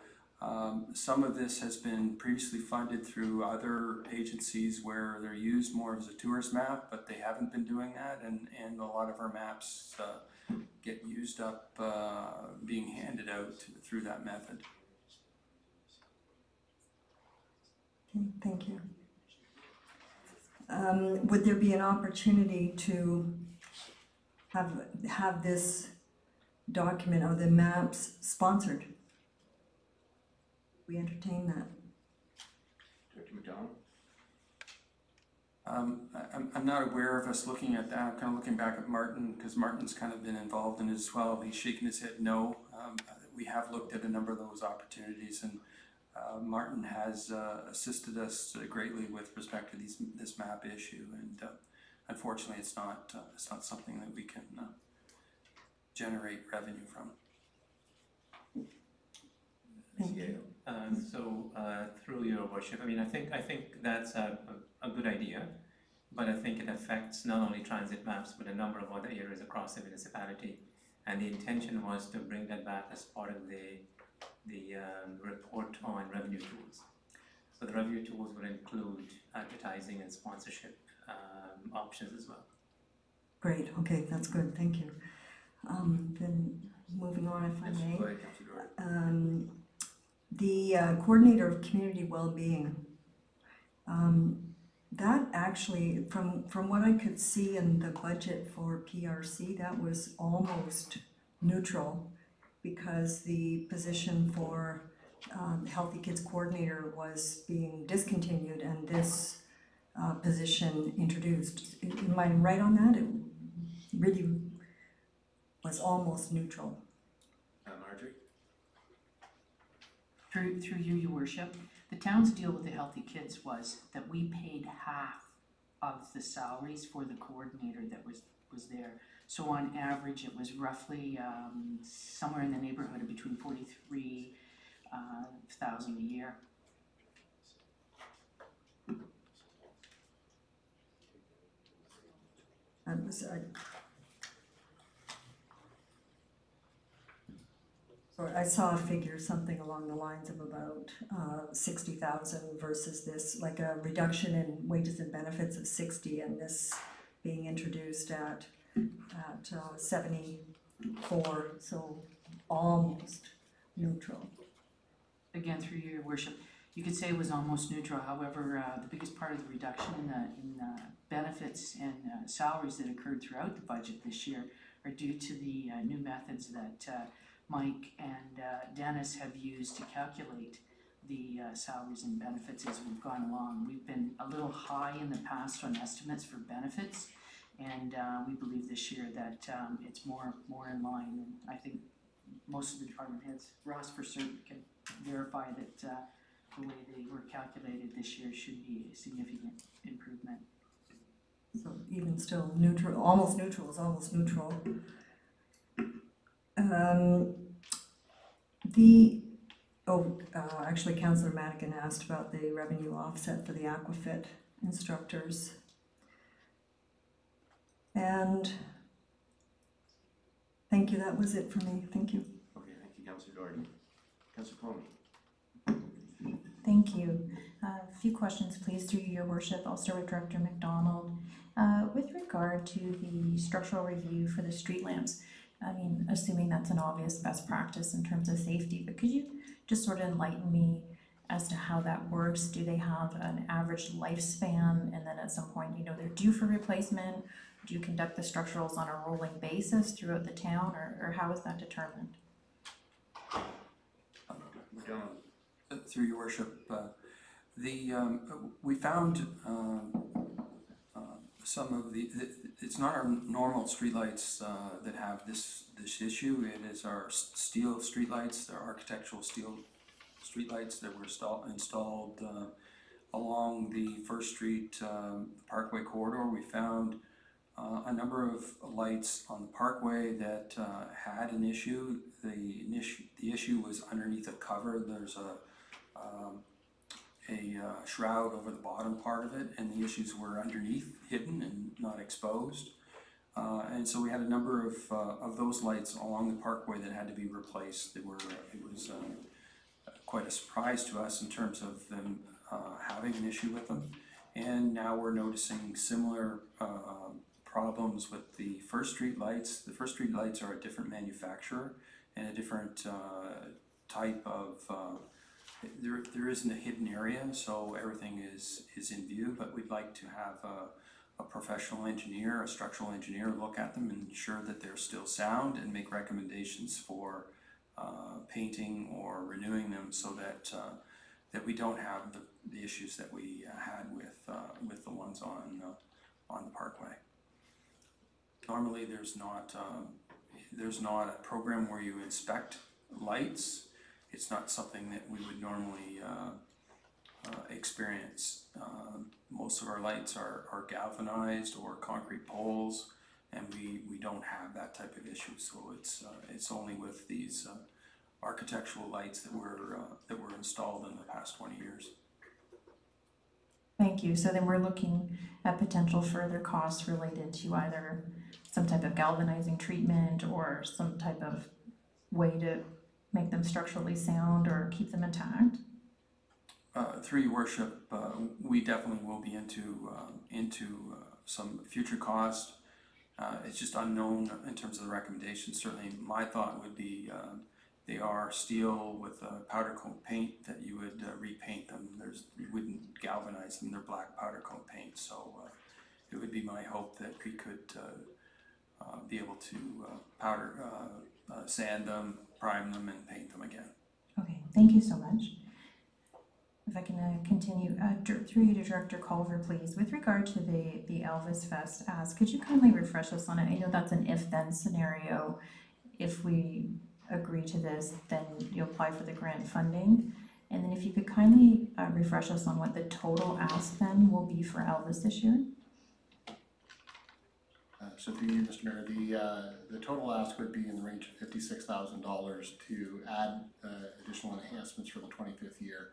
some of this has been previously funded through other agencies where they're used more as a tourist map, but they haven't been doing that, and a lot of our maps get used up being handed out through that method. Okay, thank you. Would there be an opportunity to have this document or the maps sponsored? We entertain that. Director McDonald? I'm not aware of us looking at that. I'm kind of looking back at Martin, because Martin's kind of been involved in it as well. He's shaking his head no. We have looked at a number of those opportunities, and Martin has assisted us greatly with respect to this map issue, and unfortunately it's not something that we can generate revenue from. Thank you. Through your worship, I mean, I think that's a good idea, but I think it affects not only transit maps but a number of other areas across the municipality. And the intention was to bring that back as part of the report on revenue tools. So the revenue tools would include advertising and sponsorship options as well. Great, okay, that's good, thank you. Then moving on, if I may. Go ahead, Councillor Doherty. The coordinator of community well-being, that actually, from what I could see in the budget for PRC, that was almost neutral, because the position for Healthy Kids Coordinator was being discontinued and this position introduced. Am I right on that? It really was almost neutral. Marjorie? Through you, your worship, the town's deal with the Healthy Kids was that we paid half of the salaries for the coordinator that was there. So on average, it was roughly somewhere in the neighborhood of between $43,000 a year. That was so I saw a figure, something along the lines of about 60,000 versus this, like a reduction in wages and benefits of 60, and this being introduced at 74, so almost neutral. Again, through your worship, you could say it was almost neutral. However, the biggest part of the reduction in benefits and salaries that occurred throughout the budget this year are due to the new methods that Mike and Dennis have used to calculate the salaries and benefits as we've gone along. We've been a little high in the past on estimates for benefits, and we believe this year that it's more in line. And I think most of the department heads. Ross for certain can verify that the way they were calculated this year should be a significant improvement. So even still neutral, almost neutral is almost neutral. Actually Councillor Madigan asked about the revenue offset for the aquafit instructors. And thank you, that was it for me, thank you. Okay, thank you, Councillor Doherty. Councillor Coney. Thank you. A few questions, please, through your worship. I'll start with Director McDonald. With regard to the structural review for the street lamps, I mean, assuming that's an obvious best practice in terms of safety, but could you just sort of enlighten me as to how that works? Do they have an average lifespan, and then at some point, you know, they're due for replacement? Do you conduct the structurals on a rolling basis throughout the town, or how is that determined? Through your worship, we found some of it's not our normal streetlights that have this issue. It is our steel streetlights, they're architectural steel streetlights that were installed along the First Street Parkway corridor. We found a number of lights on the Parkway that had an issue. The issue was underneath a cover. There's a shroud over the bottom part of it, and the issues were underneath, hidden and not exposed. And so we had a number of those lights along the Parkway that had to be replaced. It was quite a surprise to us in terms of them having an issue with them. And now we're noticing similar problems with the First Street lights. The First Street lights are a different manufacturer and a different type of there isn't a hidden area, so everything is in view, but we'd like to have a professional engineer, a structural engineer, look at them and ensure that they're still sound and make recommendations for painting or renewing them, so that that we don't have the issues that we had with the ones on the Parkway. Normally there's not a program where you inspect lights. It's not something that we would normally experience. Most of our lights are galvanized or concrete poles, and we don't have that type of issue. So it's only with these architectural lights that were installed in the past 20 years. Thank you. So then we're looking at potential further costs related to either some type of galvanizing treatment or some type of way to make them structurally sound or keep them intact? Through your worship, we definitely will be into some future cost. It's just unknown in terms of the recommendations. Certainly my thought would be they are steel with powder coat paint, that you would repaint them. You wouldn't galvanize them, they're black powder coat paint. So it would be my hope that we could be able to sand them, prime them, and paint them again. Okay, thank you so much. If I can continue, through you to Director Culver, please. With regard to the Elvis Fest ask, could you kindly refresh us on it? I know that's an if-then scenario. If we agree to this, then you apply for the grant funding. And then if you could kindly refresh us on what the total ask then will be for Elvis this year? So through you, Mr. Mayor, the total ask would be in the range of $56,000 to add additional enhancements for the 25th year.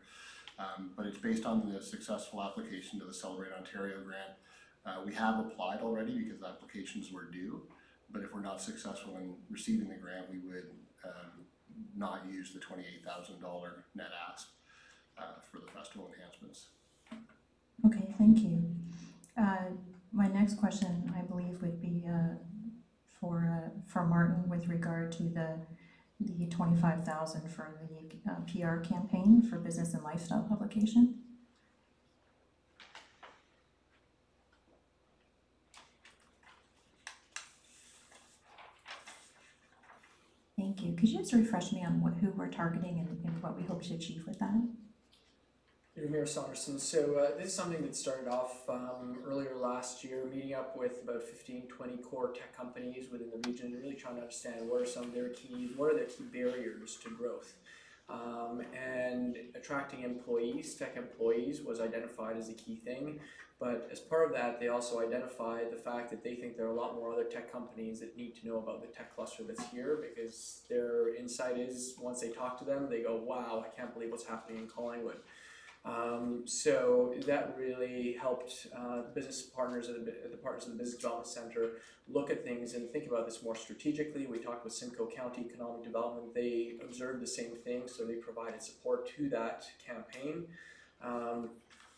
But it's based on the successful application to the Celebrate Ontario grant. We have applied already because applications were due, but if we're not successful in receiving the grant, we would not use the $28,000 net ask for the festival enhancements. Okay, thank you. My next question, I believe, would be for Martin with regard to the $25,000 for the PR campaign for business and lifestyle publication. Thank you. Could you just refresh me on who we're targeting and what we hope to achieve with that? Mayor Saunderson. This is something that started off earlier last year, meeting up with about 15, 20 core tech companies within the region and really trying to understand what are some of their key barriers to growth. And attracting employees, tech employees, was identified as a key thing. But as part of that, they also identified the fact that they think there are a lot more other tech companies that need to know about the tech cluster that's here, because their insight is, once they talk to them, they go, wow, I can't believe what's happening in Collingwood. So that really helped business partners at the partners of the Business Development Center look at things and think about this more strategically. We talked with Simcoe County Economic Development. They observed the same thing, so they provided support to that campaign.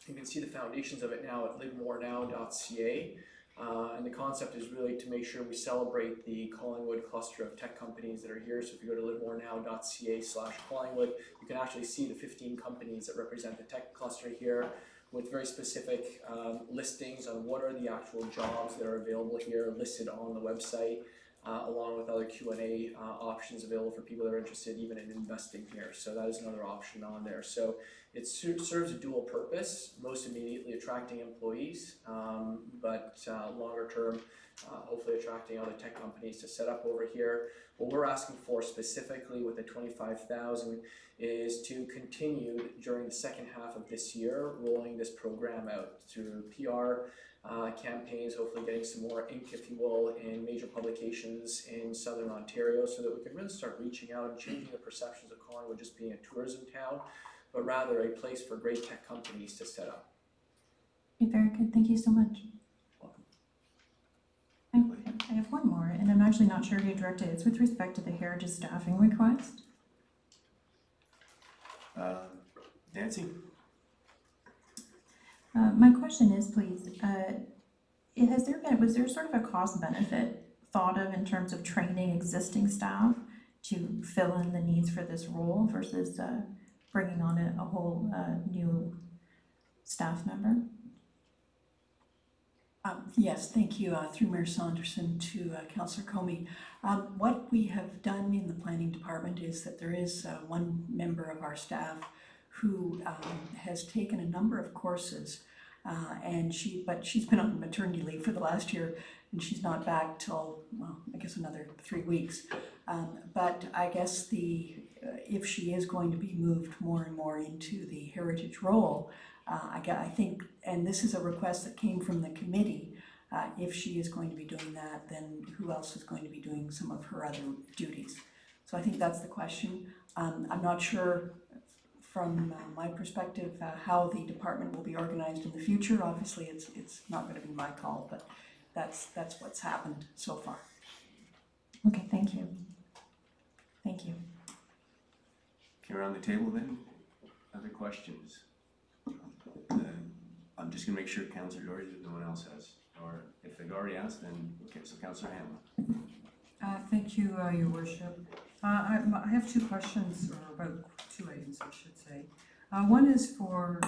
You can see the foundations of it now at livemorenow.ca. And the concept is really to make sure we celebrate the Collingwood cluster of tech companies that are here. So if you go to livemorenow.ca/Collingwood, you can actually see the 15 companies that represent the tech cluster here, with very specific listings on what are the actual jobs that are available here listed on the website, along with other Q&A options available for people that are interested even in investing here. So that is another option on there. So it serves a dual purpose, most immediately attracting employees, but longer term, hopefully attracting other tech companies to set up over here. What we're asking for specifically with the $25,000 is to continue during the second half of this year, rolling this program out through PR campaigns, hopefully getting some more ink, if you will, in major publications in Southern Ontario, so that we can really start reaching out and changing the perceptions of Collingwood just being a tourism town, but rather a place for great tech companies to set up. Okay, very good, thank you so much. Welcome. I have one more, and I'm actually not sure who you directed. It's with respect to the heritage staffing request. Nancy? My question is, please, was there sort of a cost benefit thought of in terms of training existing staff to fill in the needs for this role versus bringing on a whole new staff member? Yes, thank you, through Mayor Saunderson to Councillor Comey. What we have done in the planning department is that there is one member of our staff who has taken a number of courses, but she's been on maternity leave for the last year, and she's not back till, well, I guess another 3 weeks. But I guess if she is going to be moved more and more into the heritage role, I think, and this is a request that came from the committee, if she is going to be doing that, then who else is going to be doing some of her other duties? So I think that's the question. I'm not sure from my perspective how the department will be organized in the future. Obviously it's not going to be my call, but that's what's happened so far. Okay, thank you. Thank you. Okay, around the table then, other questions? I'm just gonna make sure Councillor Doherty that no one else has, or if they've already asked, then, okay, so Councillor Hamlin. Thank you, Your Worship. I have two questions, or about 2 items, I should say. One is for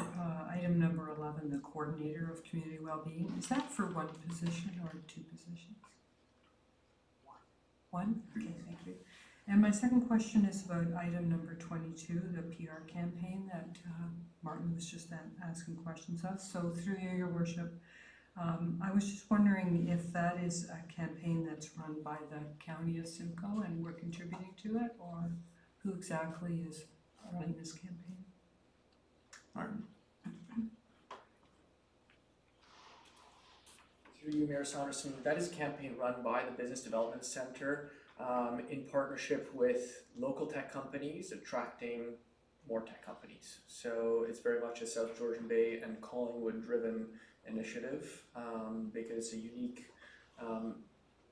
item number 11, the coordinator of community well-being. Is that for one position or 2 positions? One? Okay, thank you. And my second question is about item number 22, the PR campaign that Martin was just asking questions of. So through you, Your Worship, I was just wondering if that is a campaign that's run by the County of Simcoe and we're contributing to it, or who exactly is running this campaign? Martin? Through you, Mayor Saunderson, that is a campaign run by the Business Development Center in partnership with local tech companies, attracting more tech companies. So it's very much a South Georgian Bay and Collingwood driven initiative, because it's a unique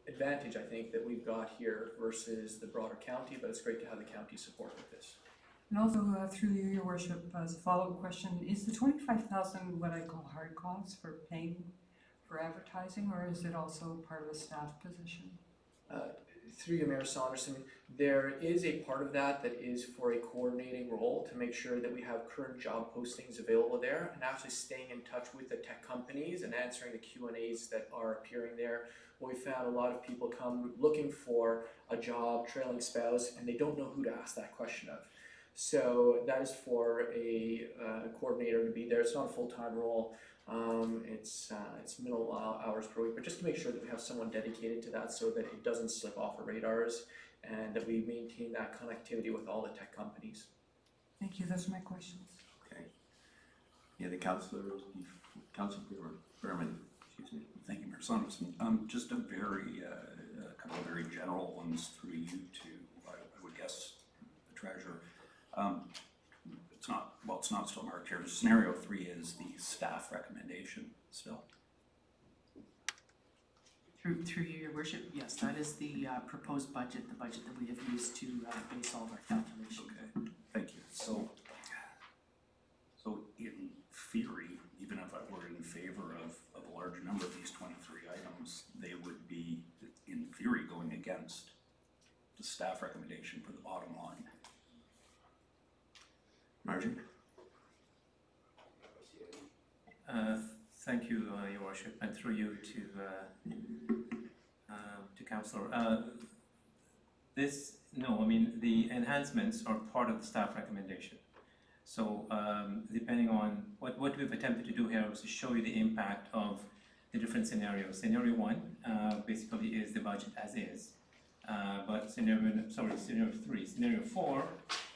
advantage, I think, that we've got here versus the broader county, but it's great to have the county support with this. And also through you, Your Worship, as a follow-up question, is the $25,000 what I call hard costs for paying for advertising, or is it also part of a staff position? Through you, Mayor Saunderson, there is a part of that that is for a coordinating role to make sure that we have current job postings available there, and actually staying in touch with the tech companies and answering the Q&As that are appearing there. We found a lot of people come looking for a job, trailing spouse, and they don't know who to ask that question of. So that is for a coordinator to be there. It's not a full-time role. It's minimal hours per week, but just to make sure that we have someone dedicated to that so that it doesn't slip off our radars and that we maintain that connectivity with all the tech companies. Thank you, those are my questions. Okay. Yeah, the Councillor Berman, excuse me. Thank you, Mayor Saunderson. Just a couple of very general ones through you to, I would guess, the treasurer. It's not still marked here. Scenario 3 is the staff recommendation still. Through you, your worship, yes, that is the proposed budget, the budget that we have used to base all of our calculations. Okay, thank you. So in theory, even if I were in favor of a large number of these 23 items, they would be, in theory, going against the staff recommendation for the bottom line. Margie? Thank you, Your Worship, and through you to Councillor. The enhancements are part of the staff recommendation. So depending on what we've attempted to do here was to show you the impact of the different scenarios. Scenario 1 basically is the budget as is, but scenario 3. Scenario 4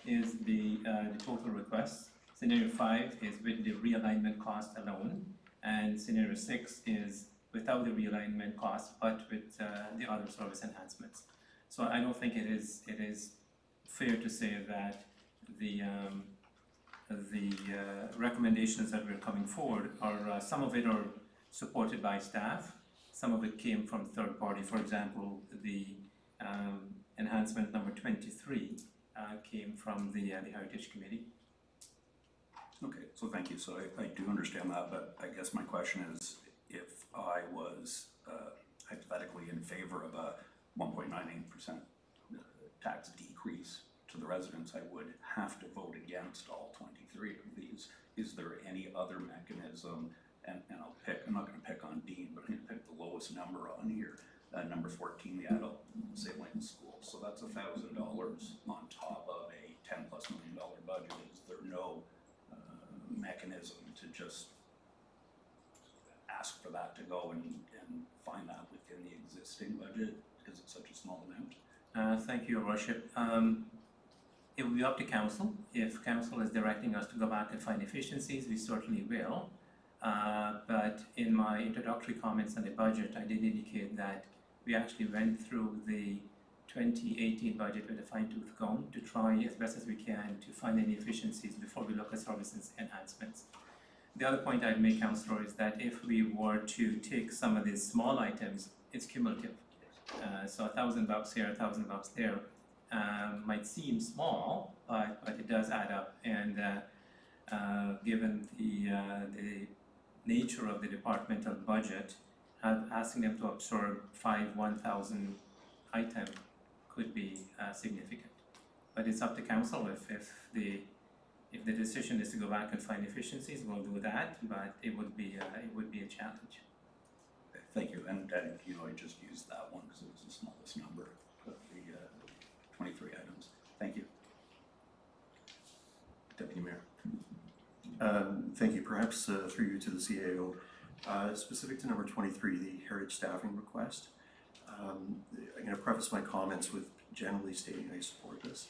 is the total request. Scenario 5 is with the realignment cost alone, and scenario 6 is without the realignment cost, but with the other service enhancements. So I don't think it is fair to say that the recommendations that we're coming forward are some of it are supported by staff, some of it came from third party. For example, the enhancement number 23 came from the Heritage Committee. Okay, so thank you. So I do understand that, but I guess my question is, if I was hypothetically in favor of a 1.98% tax decrease to the residents, I would have to vote against all 23 of these. Is there any other mechanism? And I'm not going to pick on Dean, but I'm going to pick the lowest number on here, number 14, the adult sibling school. So that's $1,000 on top of a $10+ million budget. Is there no mechanism to just ask for that to go and find that within the existing budget because it's such a small amount? Thank you, Your Worship. It will be up to Council. If Council is directing us to go back and find efficiencies, we certainly will. But in my introductory comments on the budget, I did indicate that we actually went through the 2018 budget with a fine-tooth comb to try as best as we can to find any efficiencies before we look at services enhancements. The other point I'd make, Councillor, is that if we were to take some of these small items, it's cumulative. So $1,000 here, $1,000 there might seem small, but it does add up. And given the nature of the departmental budget, asking them to absorb 1,000 item could be significant. But it's up to Council. If the decision is to go back and find efficiencies, we'll do that. But it would be a challenge. Okay, thank you. And I just used that one because it was the smallest number of the 23 items. Thank you. Deputy Mayor. Thank you. Perhaps through you to the CAO, specific to number 23, the heritage staffing request. I'm going to preface my comments with generally stating I support this.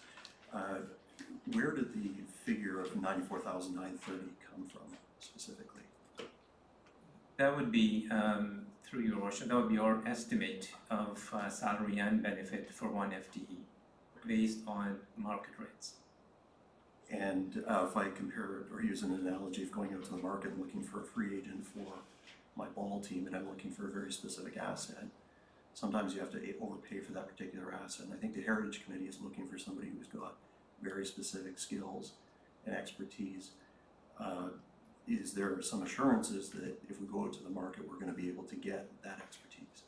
Where did the figure of $94,930 come from specifically? That would be, through Your Worship, that would be our estimate of salary and benefit for one FTE based on market rates. And if I compare or use an analogy of going out to the market and looking for a free agent for my ball team and I'm looking for a very specific asset, sometimes you have to overpay for that particular asset. And I think the Heritage Committee is looking for somebody who's got very specific skills and expertise. Is there some assurances that if we go out to the market, we're going to be able to get that expertise?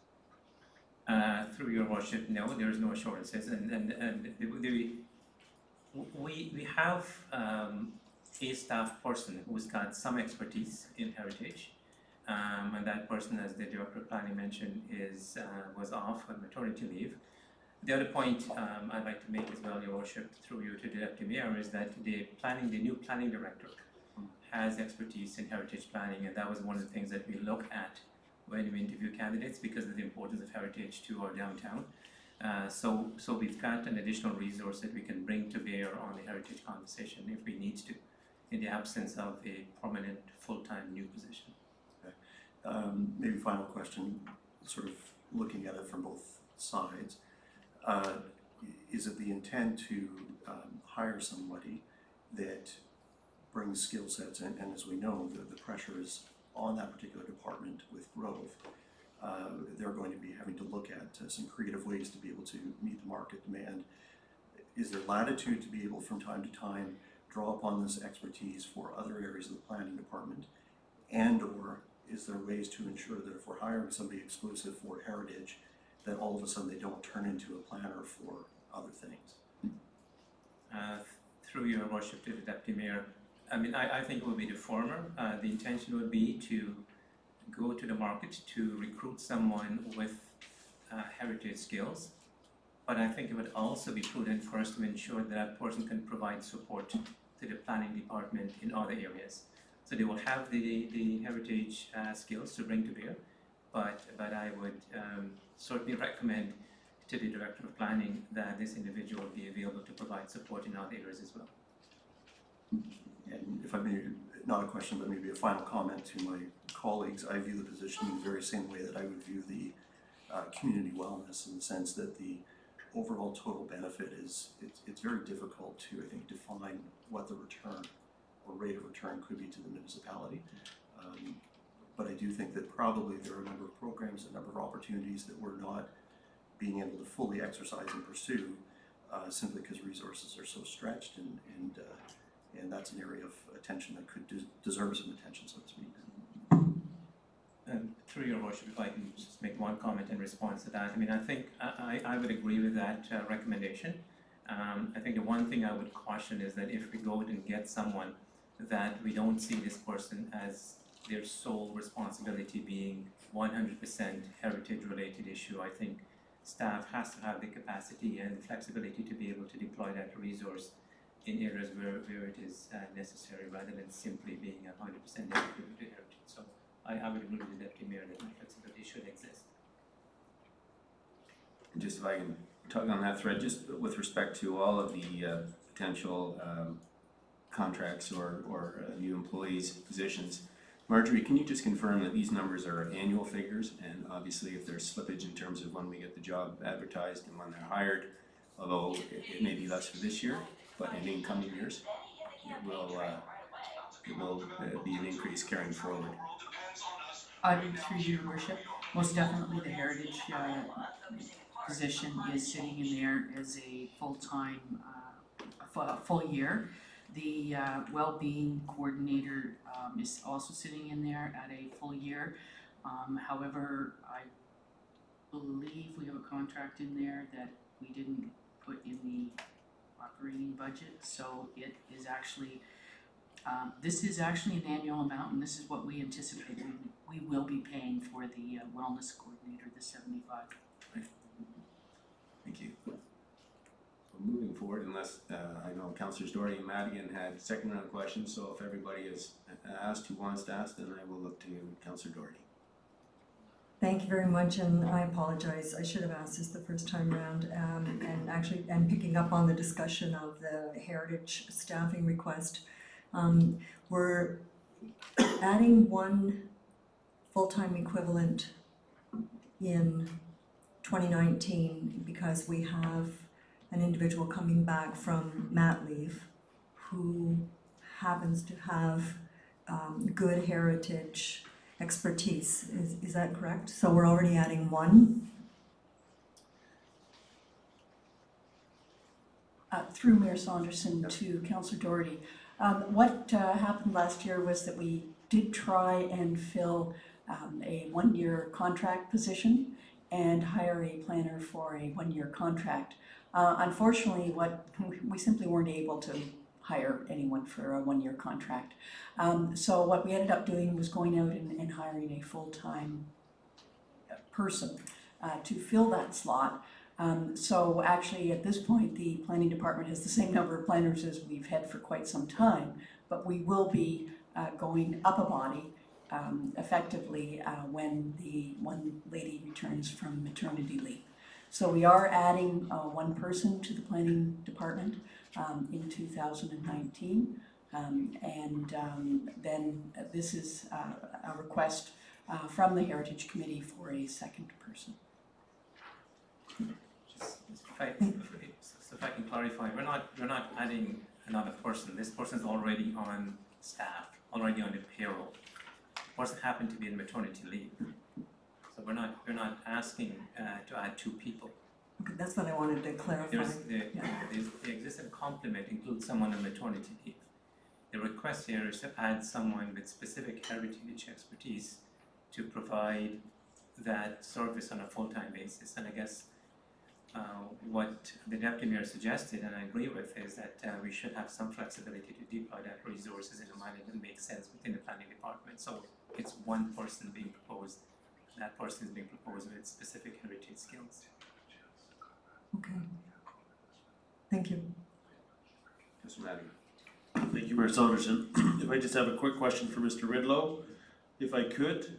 Through Your Worship, no, there is no assurances, and we have a staff person who's got some expertise in heritage, and that person, as the Director of Planning mentioned, was off on maternity leave. The other point I'd like to make as well, Your Worship, through you to the Deputy Mayor, is that the new planning director has expertise in heritage planning, and that was one of the things that we look at when we interview candidates because of the importance of heritage to our downtown. So we've got an additional resource that we can bring to bear on the heritage conversation if we need to, in the absence of a permanent, full-time new position. Maybe final question, sort of looking at it from both sides. Is it the intent to hire somebody that brings skill sets, and as we know, the pressure is on that particular department with growth. They're going to be having to look at some creative ways to be able to meet the market demand. Is there latitude to be able from time to time draw upon this expertise for other areas of the planning department, and or is there ways to ensure that if we're hiring somebody exclusive for heritage, that all of a sudden they don't turn into a planner for other things? Through Your Worship to the Deputy Mayor, I mean, I think it would be the former. The intention would be to go to the market to recruit someone with heritage skills, but I think it would also be prudent for us to ensure that that person can provide support to the planning department in other areas. So they will have the heritage skills to bring to bear, but I would certainly recommend to the Director of Planning that this individual be available to provide support in other areas as well. And if I may, not a question, but maybe a final comment to my colleagues, I view the position in the very same way that I would view the community wellness, in the sense that the overall total benefit is, it's very difficult to, I think, define what the return or rate of return could be to the municipality. But I do think that probably there are a number of programs, a number of opportunities that we're not being able to fully exercise and pursue simply because resources are so stretched, and that's an area of attention that could deserve some attention, so to speak. Through Your Worship, if I can just make one comment in response to that. I mean, I think I would agree with that recommendation. I think the one thing I would caution is that if we go out and get someone, that we don't see this person as their sole responsibility being 100% heritage-related issue. I think staff has to have the capacity and the flexibility to be able to deploy that resource in areas where it is necessary, rather than simply being 100% dedicated to heritage. So I would agree with the Deputy Mayor that that flexibility should exist. Just if I can tug on that thread, just with respect to all of the potential contracts or new employees' positions, Marjorie, can you just confirm that these numbers are annual figures, and obviously if there's slippage in terms of when we get the job advertised and when they're hired, although it may be less for this year, but in incoming years, it will be an increase carrying forward? Through Your Worship, most definitely the heritage position is sitting in there as a full-time, full year. The well-being coordinator is also sitting in there at a full year. However, I believe we have a contract in there that we didn't put in the operating budget, so it is actually, this is actually an annual amount, and this is what we anticipate we will be paying for the wellness coordinator, the 75. Thank you. So moving forward, unless I know Councillors Doherty and Madigan had second round questions, so if everybody is asked who wants to ask, then I will look to Councillor Doherty. Thank you very much, and I apologize. I should have asked this the first time around, and picking up on the discussion of the heritage staffing request, we're adding one full-time equivalent in 2019 because we have an individual coming back from mat leave who happens to have good heritage expertise. Is that correct? So we're already adding one? Through Mayor Saunderson to Councillor Doherty. What happened last year was that we did try and fill a one-year contract position and hire a planner for a one-year contract. Unfortunately, we simply weren't able to hire anyone for a one-year contract. So what we ended up doing was going out and hiring a full-time person to fill that slot. So actually, at this point, the planning department has the same number of planners as we've had for quite some time, but we will be going up a body effectively when the one lady returns from maternity leave. So we are adding one person to the planning department in 2019. Then this is a request from the Heritage Committee for a second person. If I can clarify, we're not adding another person. This person is already on staff, already on the payroll. The person happened to be in maternity leave. So we're not asking to add two people. Okay, that's what I wanted to clarify. The existing complement includes someone on maternity leave. The request here is to add someone with specific heritage expertise to provide that service on a full-time basis. And I guess what the Deputy Mayor suggested, and I agree with, is that we should have some flexibility to deploy that resources in a manner that makes sense within the planning department. So it's one person being proposed. That person is being proposed with specific heritage skills. Okay. Thank you. Mr. Madigan. Thank you, Mayor Saunderson. If I just have a quick question for Mr. Ridlow, if I could.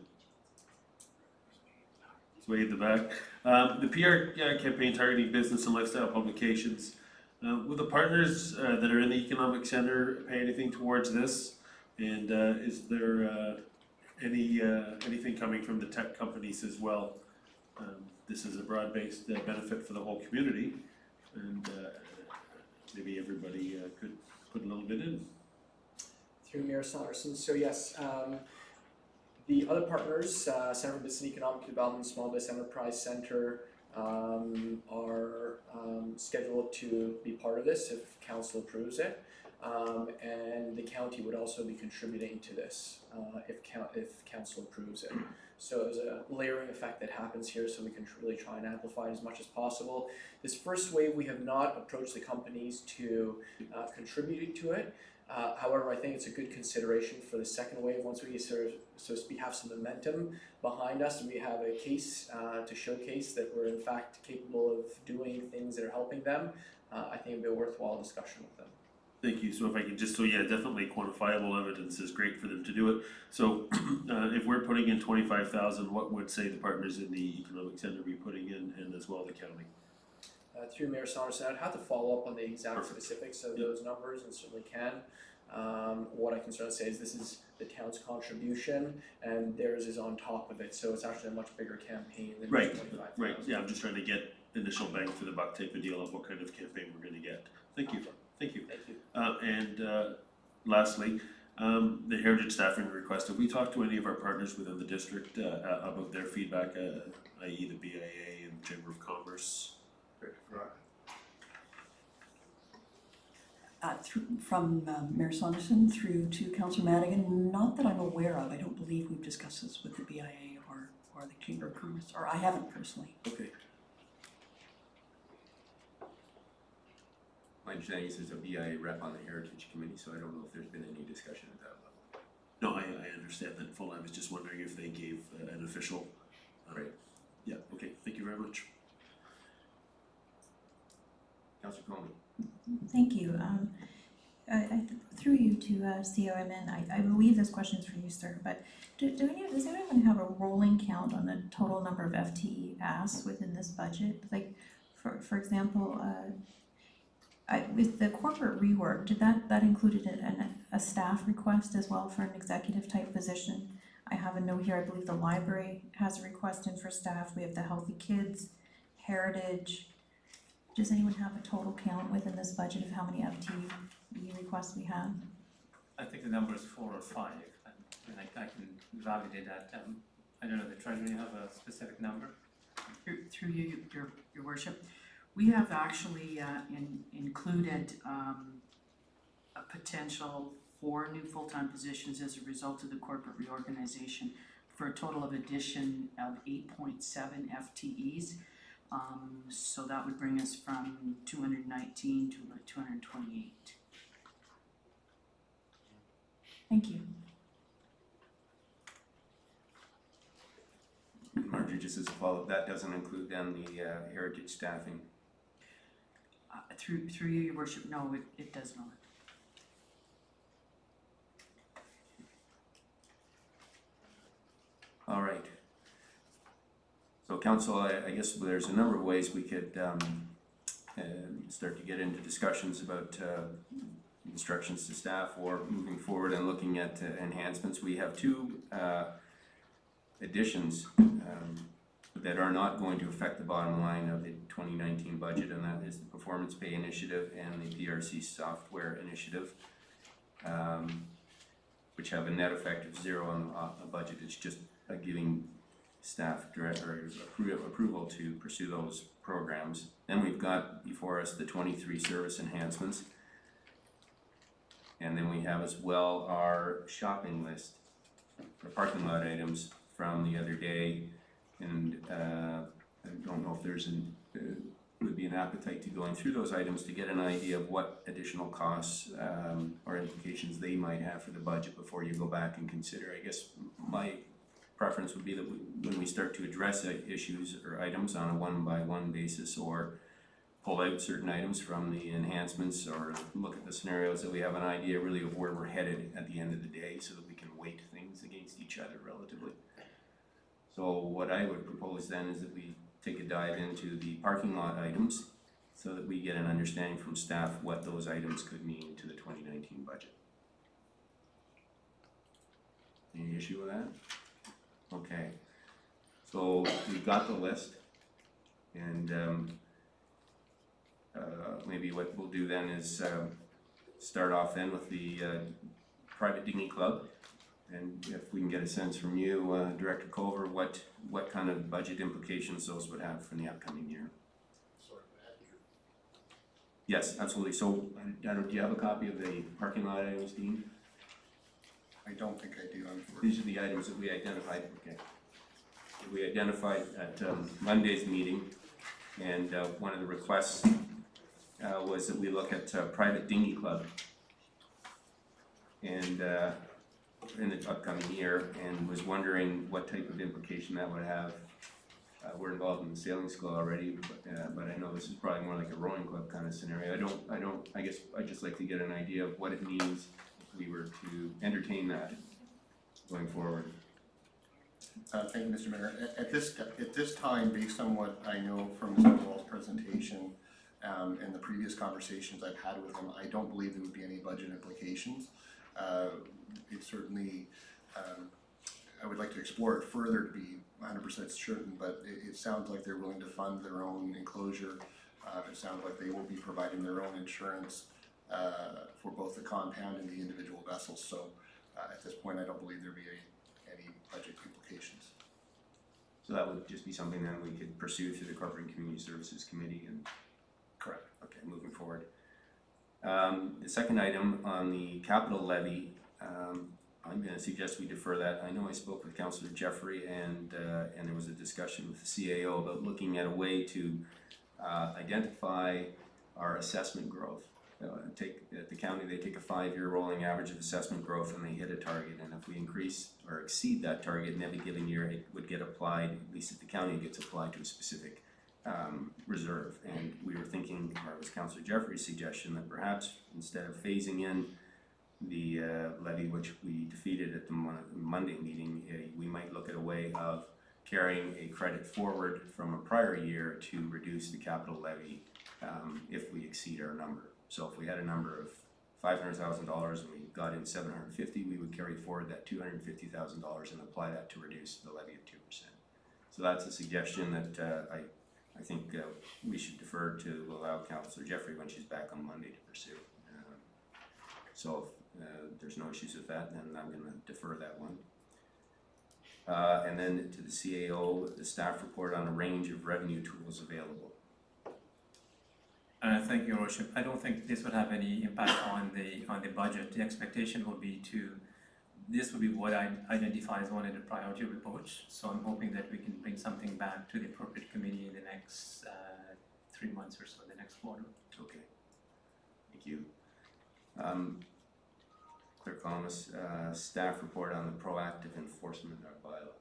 It's way in the back. The PR campaign targeting business and lifestyle publications. Will the partners that are in the Economic Centre pay anything towards this? And is there anything coming from the tech companies as well? This is a broad-based benefit for the whole community, and maybe everybody could put a little bit in. Through Mayor Saunderson. So yes, the other partners, Center for Business and Economic Development, Small Business Enterprise Center, are scheduled to be part of this if council approves it. And the county would also be contributing to this if council approves it. So there's a layering effect that happens here, so we can really try and amplify it as much as possible. This first wave, we have not approached the companies to contribute to it. However, I think it's a good consideration for the second wave. Once we sort of have some momentum behind us and we have a case to showcase that we're in fact capable of doing things that are helping them, I think it'd be a worthwhile discussion with them. Thank you. So if I could just, definitely quantifiable evidence is great for them to do it. So if we're putting in 25,000, what would say the partners in the Economic Centre be putting in, and as well the county? Through Mayor Saunderson, I'd have to follow up on the exact specifics of those numbers, and certainly can. What I can sort of say is this is the town's contribution, and theirs is on top of it, so it's actually a much bigger campaign than just 25,000. Right. Yeah, I'm just trying to get initial bang for the buck type of deal of what kind of campaign we're going to get. Thank you. Thank you. Thank you. And lastly, the heritage staffing request. Have we talked to any of our partners within the district about their feedback, i.e. the BIA and Chamber of Commerce? From Mayor Saunderson through to Councillor Madigan, not that I'm aware of. I don't believe we've discussed this with the BIA or the Chamber of Commerce, or I haven't personally. Okay. My understanding is there's a BIA rep on the Heritage Committee, so I don't know if there's been any discussion at that level. No, I understand that full. I was just wondering if they gave an official. Right. Yeah, okay. Thank you very much. Councillor Coleman. Thank you. Through you to COMN, I believe this question is for you, sir, but does anyone have a rolling count on the total number of FTE asked within this budget? Like, for example, with the corporate rework, did that included a staff request as well for an executive type position? I have a note here, I believe the library has a request in for staff. We have the Healthy Kids, Heritage. Does anyone have a total count within this budget of how many FTE requests we have? I think the number is 4 or 5, and I can validate that. I don't know, the Treasurer, you have a specific number? Through you, your worship, we have actually included a potential 4 new full-time positions as a result of the corporate reorganization for a total of addition of 8.7 FTEs. So that would bring us from 219 to about 228. Thank you. Marjorie just as a follow-up, that doesn't include then the heritage staffing? Through you, your worship, no, it does not. All right. So council, I guess there's a number of ways we could start to get into discussions about instructions to staff or moving forward and looking at enhancements. We have two additions that are not going to affect the bottom line of the 2019 budget, and that is the performance pay initiative and the PRC software initiative, which have a net effect of 0 on the budget. It's just giving staff direct or approval to pursue those programs. Then we've got before us the 23 service enhancements, and then we have as well our shopping list, the parking lot items from the other day. And I don't know if there's would be an appetite to going through those items to get an idea of what additional costs or implications they might have for the budget before you go back and consider. I guess my preference would be that when we start to address issues or items on a one-by-one basis, or pull out certain items from the enhancements, or look at the scenarios, that we have an idea really of where we're headed at the end of the day, so that we can weight things against each other relatively. So what I would propose then is that we take a dive into the parking lot items so that we get an understanding from staff what those items could mean to the 2019 budget. Any issue with that? Okay. So we've got the list, and maybe what we'll do then is start off then with the private dinghy club. And if we can get a sense from you, Director Culver, what kind of budget implications those would have for the upcoming year? Yes, absolutely. So, do you have a copy of the parking lot items, Dean? I don't think I do, unfortunately. These are the items that we identified. Okay. We identified at Monday's meeting, and one of the requests was that we look at private dinghy club, and in the upcoming year, and was wondering what type of implication that would have. We're involved in the sailing school already, but I know this is probably more like a rowing club kind of scenario. I guess I'd just like to get an idea of what it means if we were to entertain that going forward. Thank you, Mr. Mayor. At this time, based on what I know from Mr. Wall's presentation and the previous conversations I've had with him, I don't believe there would be any budget implications. It certainly, I would like to explore it further to be 100% certain, but it sounds like they're willing to fund their own enclosure. It sounds like they will be providing their own insurance for both the compound and the individual vessels. So at this point, I don't believe there'd be any budget implications. So that would just be something that we could pursue through the Corporate and Community Services Committee. And correct. Okay, moving forward. The second item on the capital levy, I'm going to suggest we defer that. I know I spoke with Councillor Jeffrey, and there was a discussion with the CAO about looking at a way to identify our assessment growth. At the county, they take a 5-year rolling average of assessment growth, and they hit a target. And if we increase or exceed that target in every given year, it would get applied, at least at the county, it gets applied to a specific reserve. And we were thinking, or it was Councillor Jeffrey's suggestion, that perhaps instead of phasing in the levy, which we defeated at the Monday meeting, we might look at a way of carrying a credit forward from a prior year to reduce the capital levy if we exceed our number. So if we had a number of $500,000 and we got in 750, we would carry forward that $250,000 and apply that to reduce the levy of 2%. So that's a suggestion that I think we should defer to allow Councillor Jeffrey when she's back on Monday to pursue. So if there's no issues with that, then I'm going to defer that one. And then to the CAO, the staff report on a range of revenue tools available. Thank you, Your Worship. I don't think this would have any impact on the budget. The expectation will be this will be what I identify as one of the priority reports. So I'm hoping that we can bring something back to the appropriate committee in the next 3 months or so, the next quarter. Okay. Thank you. Clerk Thomas, staff report on the proactive enforcement of our bylaws.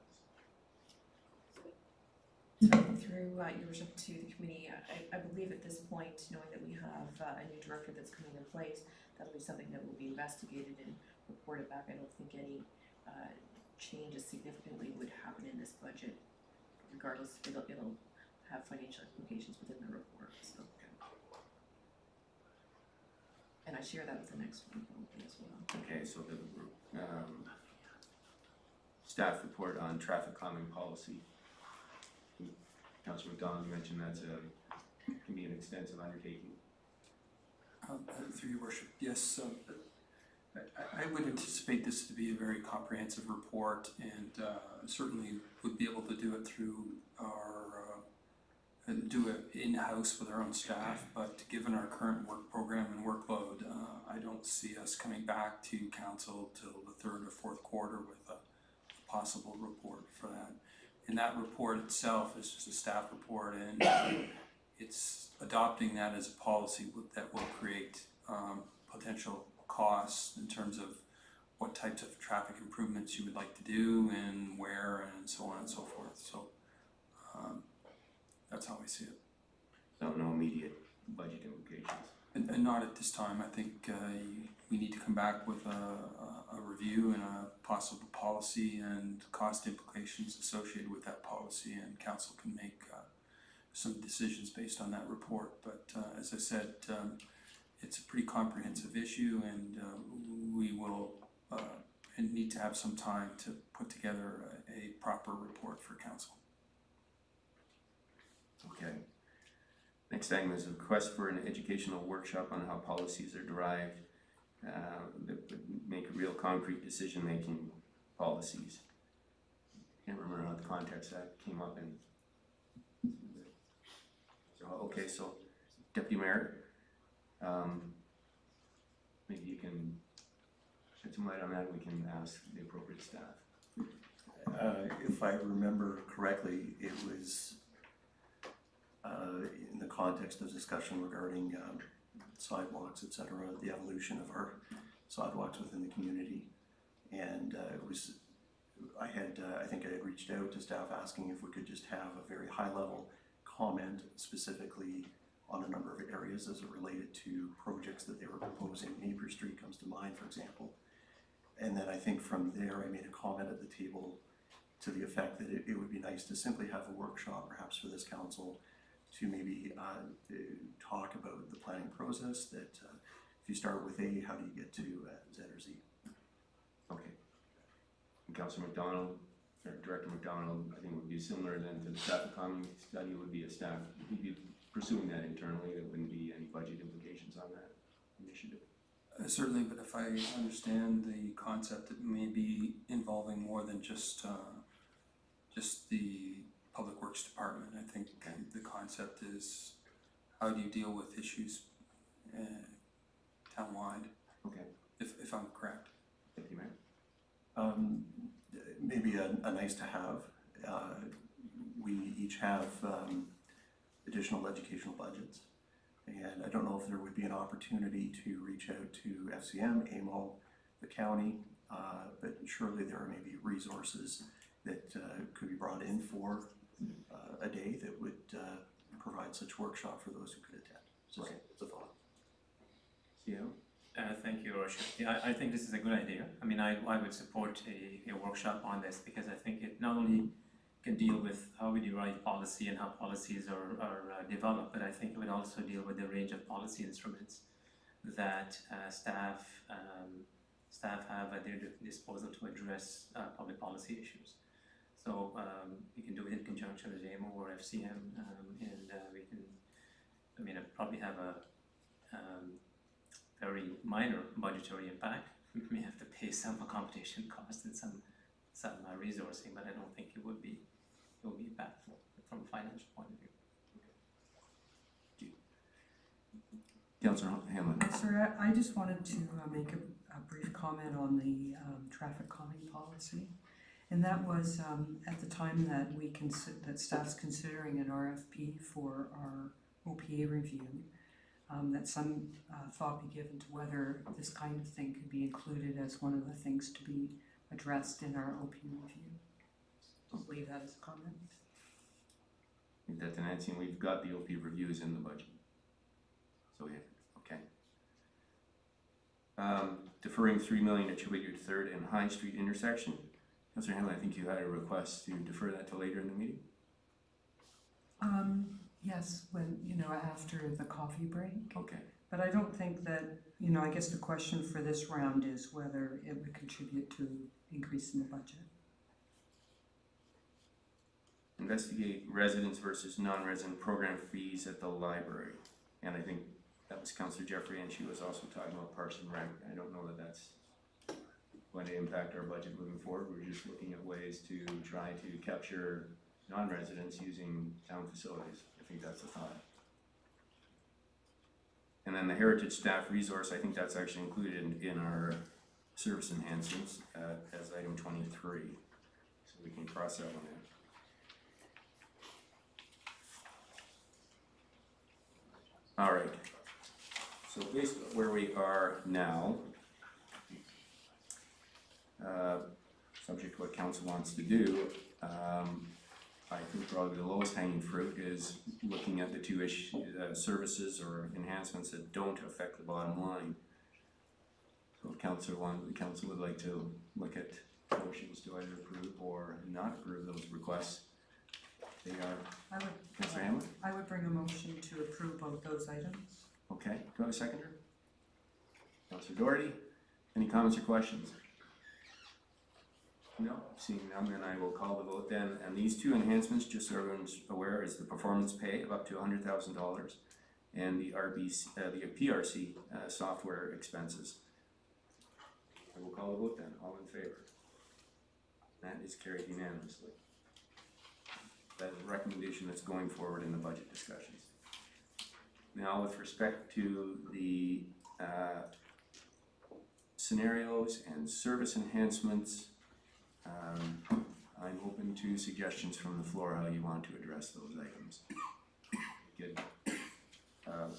through your worship to the committee, I believe at this point, knowing that we have a new director that's coming in place, that'll be something that will be investigated and reported back. I don't think any changes significantly would happen in this budget. Regardless, it'll have financial implications within the report, so. And I share that with the next one probably as well. Okay, so the staff report on traffic calming policy. Councillor McDonald, you mentioned that's can be an extensive undertaking. Through your worship, yes, I would anticipate this to be a very comprehensive report, and certainly would be able to do it through our do it in-house with our own staff, but given our current work program and workload, I don't see us coming back to council till the third or fourth quarter with a possible report for that. And that report itself is just a staff report, and it's adopting that as a policy that will create potential costs in terms of what types of traffic improvements you would like to do and where and so on and so forth. So that's how I see it. So no immediate budget implications. And not at this time. I think we need to come back with a review and a possible policy and cost implications associated with that policy, and council can make some decisions based on that report. But as I said, it's a pretty comprehensive issue, and we will need to have some time to put together a proper report for council. Okay. Next item is a request for an educational workshop on how policies are derived that would make real concrete decision-making policies. Can't remember how the context that came up in. So, okay, so Deputy Mayor, maybe you can shed some light on that. We can ask the appropriate staff. If I remember correctly, it was in the context of discussion regarding sidewalks, etc., the evolution of our sidewalks within the community, and I think I had reached out to staff asking if we could just have a very high-level comment specifically on a number of areas as it related to projects that they were proposing. Neighbor Street comes to mind, for example, and then I think from there I made a comment at the table to the effect that it would be nice to simply have a workshop, perhaps for this council, to maybe talk about the planning process, that if you start with A, how do you get to Z or Z? Okay. And Councillor McDonald, or Director McDonald, I think would be similar then to the traffic calming study. Would be a staff, we'd be pursuing that internally. There wouldn't be any budget implications on that initiative. Certainly, but if I understand the concept, it may be involving more than just the Public Works Department. I think the concept is, how do you deal with issues townwide? Okay. If I'm correct. Thank you, Mayor. Maybe a nice to have. We each have additional educational budgets, and I don't know if there would be an opportunity to reach out to FCM, AMO, the county, but surely there are maybe resources that could be brought in for a day that would provide such workshop for those who could attend. So it's a thought. Thank you, Worship. Yeah, I think this is a good idea. I mean, I would support a workshop on this, because I think it not only can deal with how we derive policy and how policies are developed, but I think it would also deal with the range of policy instruments that staff have at their disposal to address public policy issues. So we can do it in conjunction with AMO or FCM, and we can, I mean, probably have a very minor budgetary impact. We may have to pay some accommodation costs and some resourcing, but I don't think it will be impactful from a financial point of view. Councillor Hamlin. Sorry, I just wanted to make a brief comment on the traffic calming policy. And that was at the time that that staff's considering an RFP for our OPA review, that some thought be given to whether this kind of thing could be included as one of the things to be addressed in our OPA review. I'll leave that as a comment. think that's an answer, and we've got the OP reviews in the budget. So we have, okay. Deferring $3 million at Chewigard Third and High Street intersection. Councillor Hanlon, I think you had a request to defer that to later in the meeting? Yes, when, after the coffee break. Okay. But I don't think that, I guess the question for this round is whether it would contribute to increase in the budget. Investigate residents versus non-resident program fees at the library. And I think that was Councillor Jeffrey, and she was also talking about Parks and Rec. I don't know that that's going to impact our budget moving forward. We're just looking at ways to try to capture non-residents using town facilities. I think that's the thought. And then the heritage staff resource, I think that's actually included in our service enhancements as item 23. So we can cross that one out. All right, so based on where we are now, subject to what council wants to do, I think probably the lowest hanging fruit is looking at the two services or enhancements that don't affect the bottom line. So if council would like to look at motions to either approve or not approve those requests, they are. Councillor Hamlin? I would bring a motion to approve both those items. Okay, do I have a seconder? Councillor Doherty, any comments or questions? No, seeing none, then I will call the vote then. And these two enhancements, just so everyone's aware, is the performance pay of up to $100,000 and the PRC software expenses. I will call the vote then. All in favor? That is carried unanimously. That is a recommendation that's going forward in the budget discussions. Now, with respect to the scenarios and service enhancements, I'm open to suggestions from the floor how you want to address those items. Good.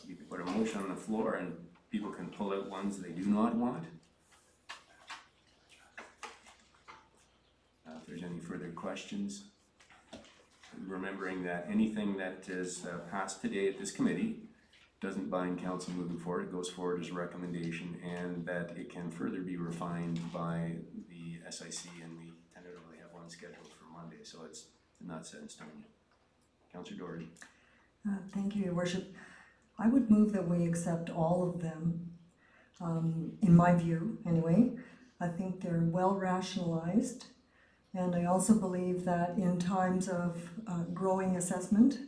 You can put a motion on the floor and people can pull out ones they do not want. If there's any further questions, remembering that anything that is passed today at this committee doesn't bind council moving forward. It goes forward as a recommendation, and that it can further be refined by the SIC, and we tentatively have one scheduled for Monday, so it's not set in stone yet. Councillor Doherty. Thank you, Your Worship. I would move that we accept all of them, in my view anyway. I think they're well rationalized, and I also believe that in times of growing assessment,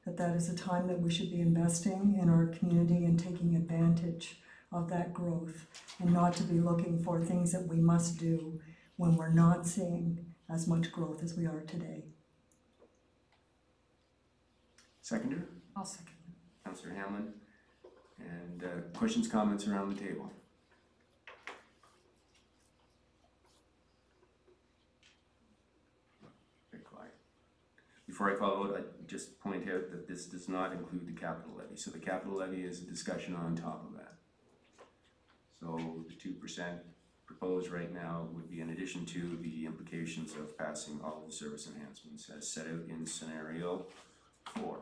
that is a time that we should be investing in our community and taking advantage of that growth, and not to be looking for things that we must do when we're not seeing as much growth as we are today. Seconder? I'll second. Councillor Hamlin. And questions, comments around the table? Very quiet. Before I call the vote, I just point out that this does not include the capital levy. So the capital levy is a discussion on top of that. So the 2% proposed right now would be in addition to the implications of passing all of the service enhancements as set out in scenario 4.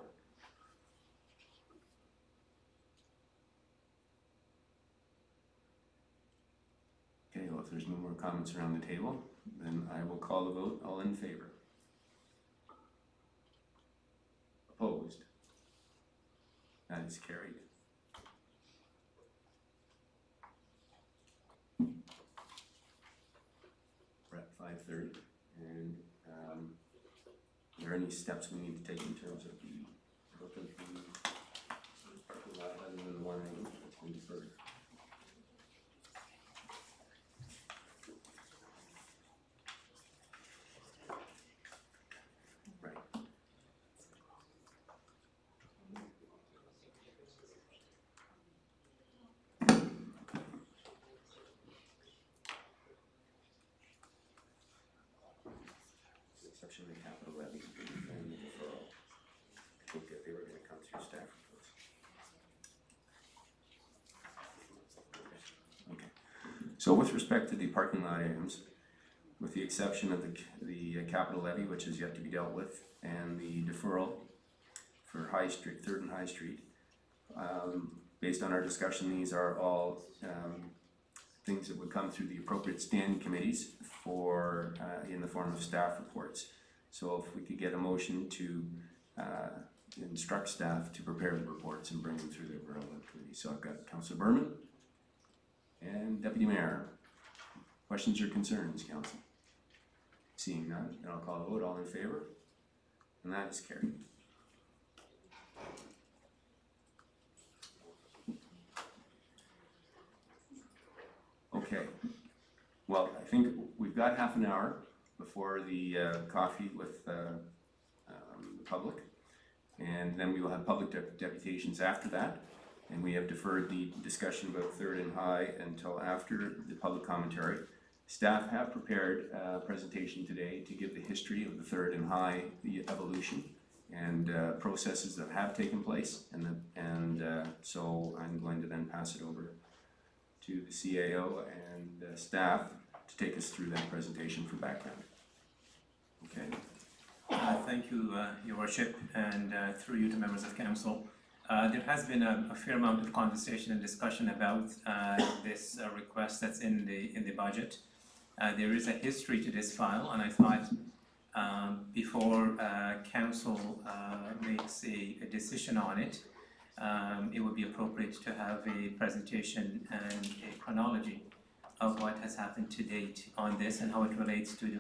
Okay, well, if there's no more comments around the table, then I will call the vote. All in favor? Opposed? That is carried. We're at 5:30, and are there any steps we need to take in terms of the parking lot other than the one item that's been deferred? Right. Exception of the capital levy and the deferral. I think that they were going to come through staff reports. Okay. So with respect to the parking lot items, with the exception of the capital levy, which is yet to be dealt with, and the deferral, for High Street, 3rd and High Street. Based on our discussion, these are all things that would come through the appropriate standing committees for in the form of staff reports. So if we could get a motion to instruct staff to prepare the reports and bring them through the relevant committee. So I've got Councillor Berman and Deputy Mayor. Questions or concerns, Council? Seeing none, then I'll call a vote. All in favor? And that is carried. Okay. Well, I think we've got half an hour before the coffee with the public, and then we will have public deputations after that, and we have deferred the discussion about 3rd and High until after the public commentary. Staff have prepared a presentation today to give the history of the 3rd and High, the evolution, and processes that have taken place, so I'm going to then pass it over to the CAO and staff to take us through that presentation for background. Okay. Thank you, Your Worship, and through you to members of council. There has been a fair amount of conversation and discussion about this request that's in the budget. There is a history to this file, and I thought before council makes a decision on it, it would be appropriate to have a presentation and a chronology of what has happened to date on this and how it relates to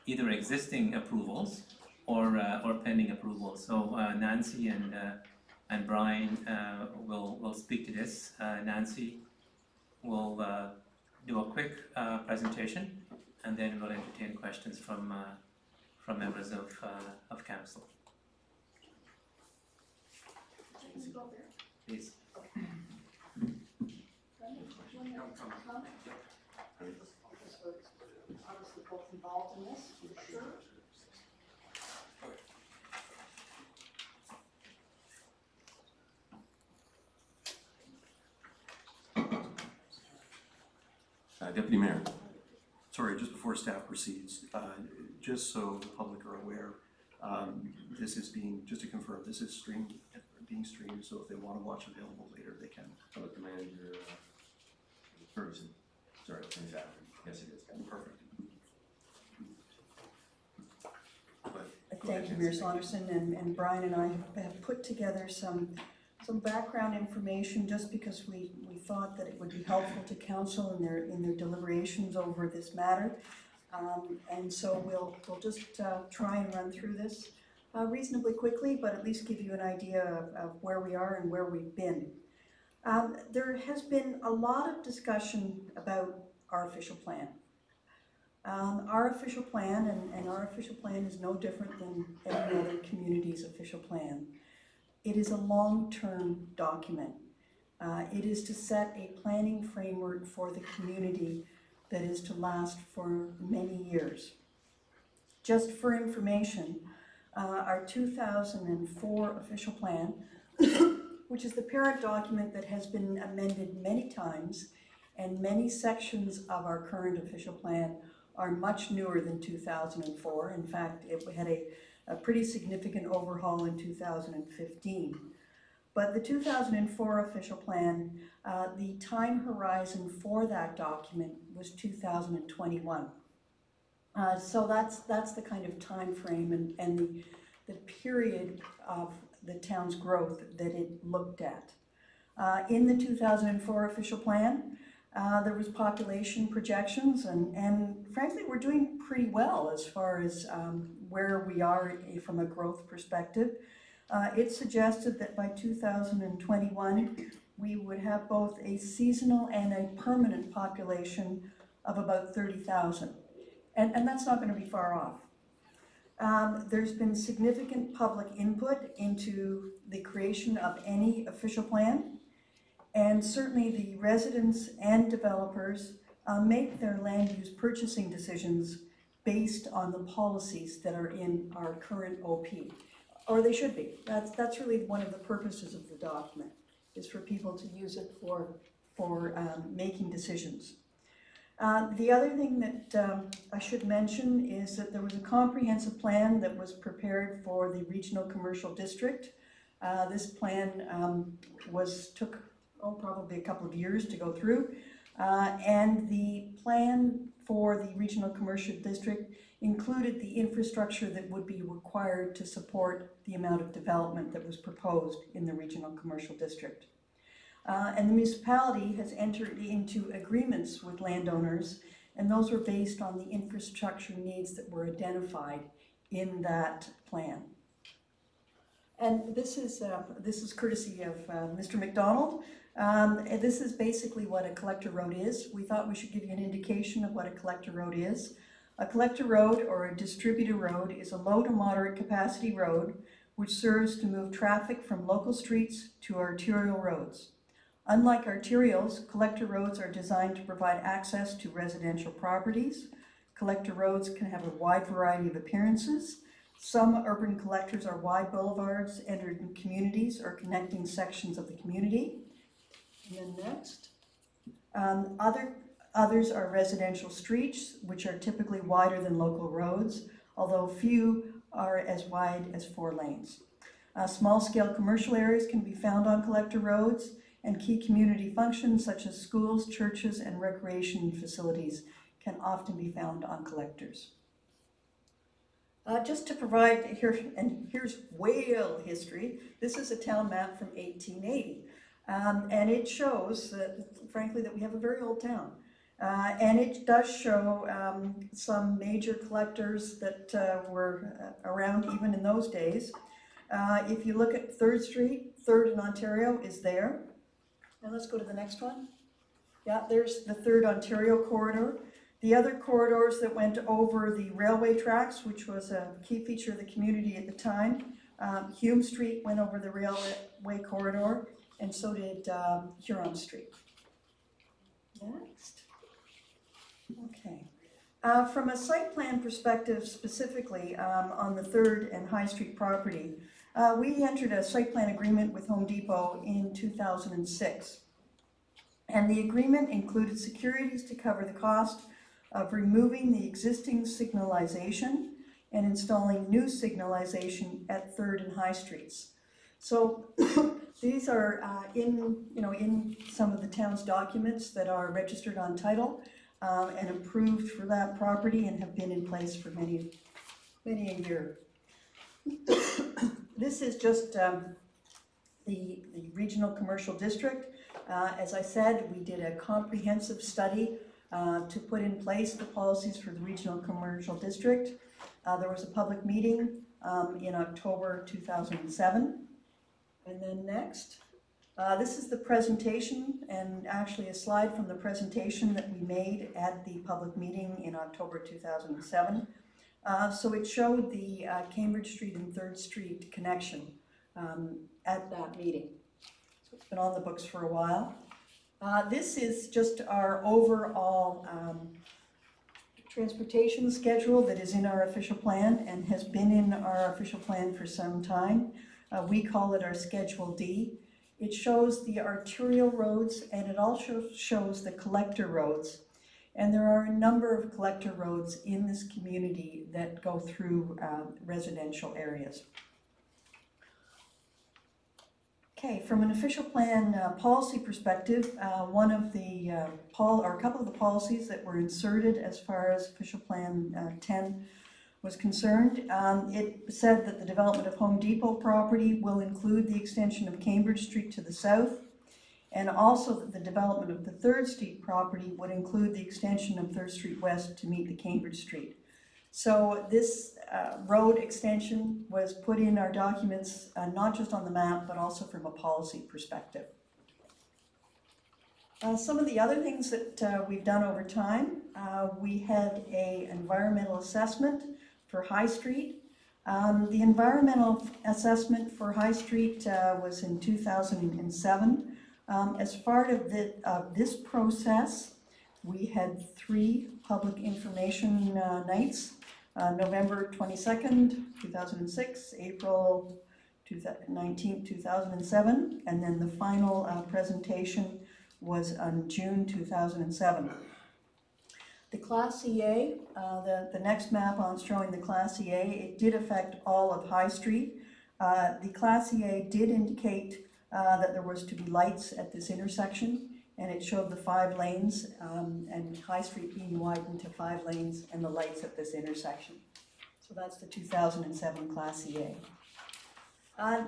either existing approvals or pending approvals. So Nancy and Brian will speak to this. Nancy will do a quick presentation, and then we'll entertain questions from members of council. Please. Obviously both involved in this, I'm sure. Deputy Mayor. Sorry, just before staff proceeds, just so the public are aware, this is just to confirm, this is being streamed, so if they want to watch available later, they can. Public manager, person. Sorry, exactly. Yes, it is. Perfect. Thank you, Mayor Saunderson, and Brian and I have put together some background information just because we thought that it would be helpful to council in their deliberations over this matter. And so we'll just try and run through this reasonably quickly, but at least give you an idea of where we are and where we've been. There has been a lot of discussion about our official plan. Our official plan, and our official plan is no different than any other community's official plan. It is a long-term document. It is to set a planning framework for the community that is to last for many years. Just for information, our 2004 official plan, which is the parent document that has been amended many times, and many sections of our current official plan are much newer than 2004. In fact, it had a pretty significant overhaul in 2015. But the 2004 official plan, the time horizon for that document was 2021. So that's the kind of time frame and the period of the town's growth that it looked at. In the 2004 official plan, there was population projections, and frankly, we're doing pretty well as far as where we are from a growth perspective. It suggested that by 2021, we would have both a seasonal and a permanent population of about 30,000. And that's not going to be far off. There's been significant public input into the creation of any official plan, and certainly the residents and developers make their land use purchasing decisions based on the policies that are in our current OP, or they should be. That's really one of the purposes of the document, is for people to use it for making decisions. The other thing that I should mention is that there was a comprehensive plan that was prepared for the regional commercial district This plan took probably a couple of years to go through. And the plan for the regional commercial district included the infrastructure that would be required to support the amount of development that was proposed in the regional commercial district. And the municipality has entered into agreements with landowners, and those were based on the infrastructure needs that were identified in that plan. And this is courtesy of Mr. McDonald. And this is basically what a collector road is. We thought we should give you an indication of what a collector road is. A collector road or a distributor road is a low to moderate capacity road which serves to move traffic from local streets to arterial roads. Unlike arterials, collector roads are designed to provide access to residential properties. Collector roads can have a wide variety of appearances. Some urban collectors are wide boulevards entering communities or connecting sections of the community. And then next, others are residential streets, which are typically wider than local roads, although few are as wide as 4 lanes. Small-scale commercial areas can be found on collector roads, and key community functions such as schools, churches, and recreation facilities can often be found on collectors. Just to provide, here's Whale history. This is a town map from 1880. And it shows that, frankly, that we have a very old town. And it does show some major collectors that were around even in those days. If you look at 3rd Street, 3rd in Ontario is there. And let's go to the next one. Yeah, there's the 3rd Ontario corridor. The other corridors that went over the railway tracks, which was a key feature of the community at the time. Hume Street went over the railway corridor, and so did Huron Street. Next. Okay. From a site plan perspective, specifically on the 3rd and High Street property, we entered a site plan agreement with Home Depot in 2006. And the agreement included securities to cover the cost of removing the existing signalization and installing new signalization at 3rd and High Streets. So these are in some of the town's documents that are registered on title and approved for that property and have been in place for many a year. This is just the regional commercial district. As I said, we did a comprehensive study to put in place the policies for the regional commercial district. There was a public meeting in October 2007. And then next, this is the presentation, and actually a slide from the presentation that we made at the public meeting in October 2007. So it showed the Cambridge Street and 3rd Street connection at that meeting. So it's been on the books for a while. This is just our overall transportation schedule that is in our official plan and has been in our official plan for some time. We call it our Schedule D. It shows the arterial roads and it also shows the collector roads. And there are a number of collector roads in this community that go through residential areas. Okay, from an official plan policy perspective, one of the or a couple of the policies that were inserted as far as official plan 10 was concerned, it said that the development of Home Depot property will include the extension of Cambridge Street to the south, and also that the development of the 3rd Street property would include the extension of 3rd Street West to meet the Cambridge Street. So this road extension was put in our documents, not just on the map, but also from a policy perspective. Some of the other things that we've done over time, we had an environmental assessment for High Street. The environmental assessment for High Street was in 2007. As part of this process, we had 3 public information nights, November 22nd, 2006, April 19th, 2007, and then the final presentation was on June 2007. The Class EA, the next map on showing the Class EA, it did affect all of High Street. The Class EA did indicate that there was to be lights at this intersection, and it showed the 5 lanes and High Street being widened to 5 lanes and the lights at this intersection. So that's the 2007 Class EA.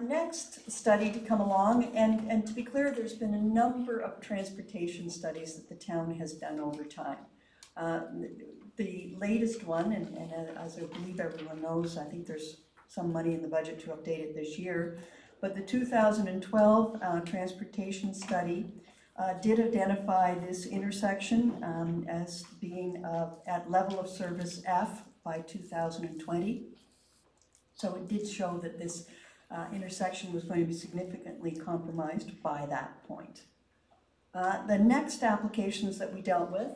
Next study to come along, and to be clear, there's been a number of transportation studies that the town has done over time. The latest one, and as I believe everyone knows, I think there's some money in the budget to update it this year, but the 2012 transportation study did identify this intersection as being at level of service F by 2020. So it did show that this intersection was going to be significantly compromised by that point. The next applications that we dealt with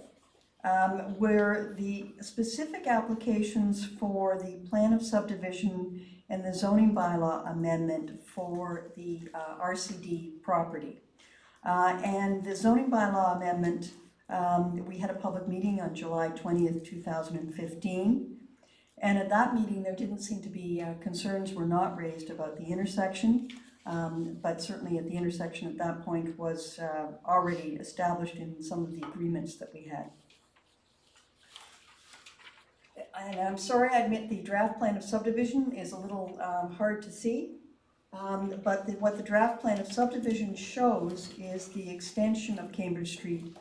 were the specific applications for the plan of subdivision and the zoning bylaw amendment for the RCD property. And the zoning bylaw amendment, we had a public meeting on July 20th, 2015. And at that meeting, there didn't seem to be, concerns were not raised about the intersection, but certainly at the intersection at that point was already established in some of the agreements that we had. And I'm sorry, I admit the draft plan of subdivision is a little hard to see, but what the draft plan of subdivision shows is the extension of Cambridge Street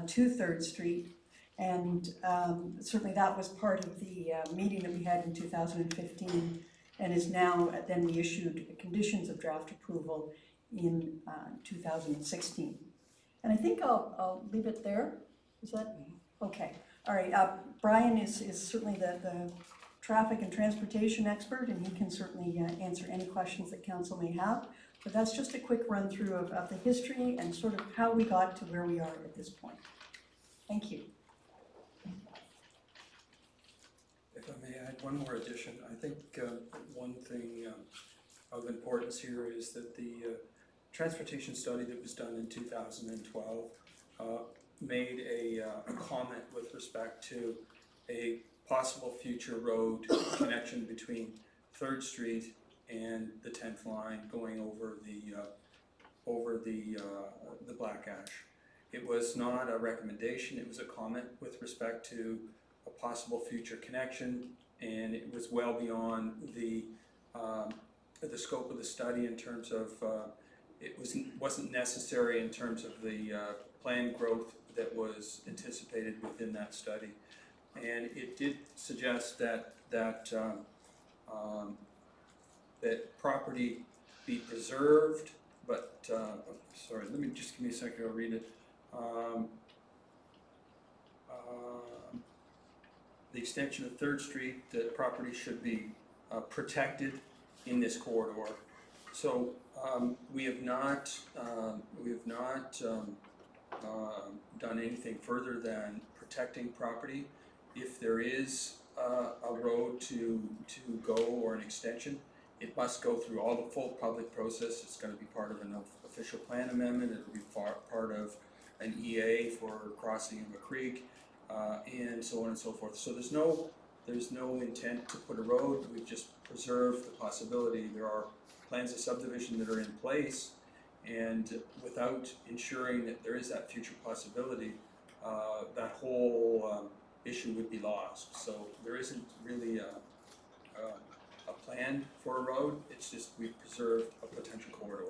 to 3rd Street. And certainly that was part of the meeting that we had in 2015 and is now, then we issued conditions of draft approval in 2016. And I think I'll leave it there. Is that? Okay. All right. Brian is certainly the traffic and transportation expert, and he can certainly answer any questions that council may have. But that's just a quick run through of the history and sort of how we got to where we are at this point. Thank you. If I may add one more addition, I think one thing of importance here is that the transportation study that was done in 2012 made a comment with respect to a possible future road connection between 3rd Street and the 10th line going over the Black Ash. It was not a recommendation, it was a comment with respect to a possible future connection, and it was well beyond the scope of the study in terms of it wasn't necessary in terms of the planned growth that was anticipated within that study, and it did suggest that property be preserved, but sorry, let me just give me a second. I'll read it. The extension of 3rd Street, that property should be protected in this corridor. So we have not done anything further than protecting property. If there is a road to go or an extension, it must go through all the full public process. It's going to be part of an official plan amendment. It'll be part of an EA for crossing of a creek, and so on and so forth. So there's no intent to put a road. We've just preserved the possibility. There are plans of subdivision that are in place, and without ensuring that there is that future possibility, that whole issue would be lost. So there isn't really a plan for a road. It's just we've preserved a potential corridor.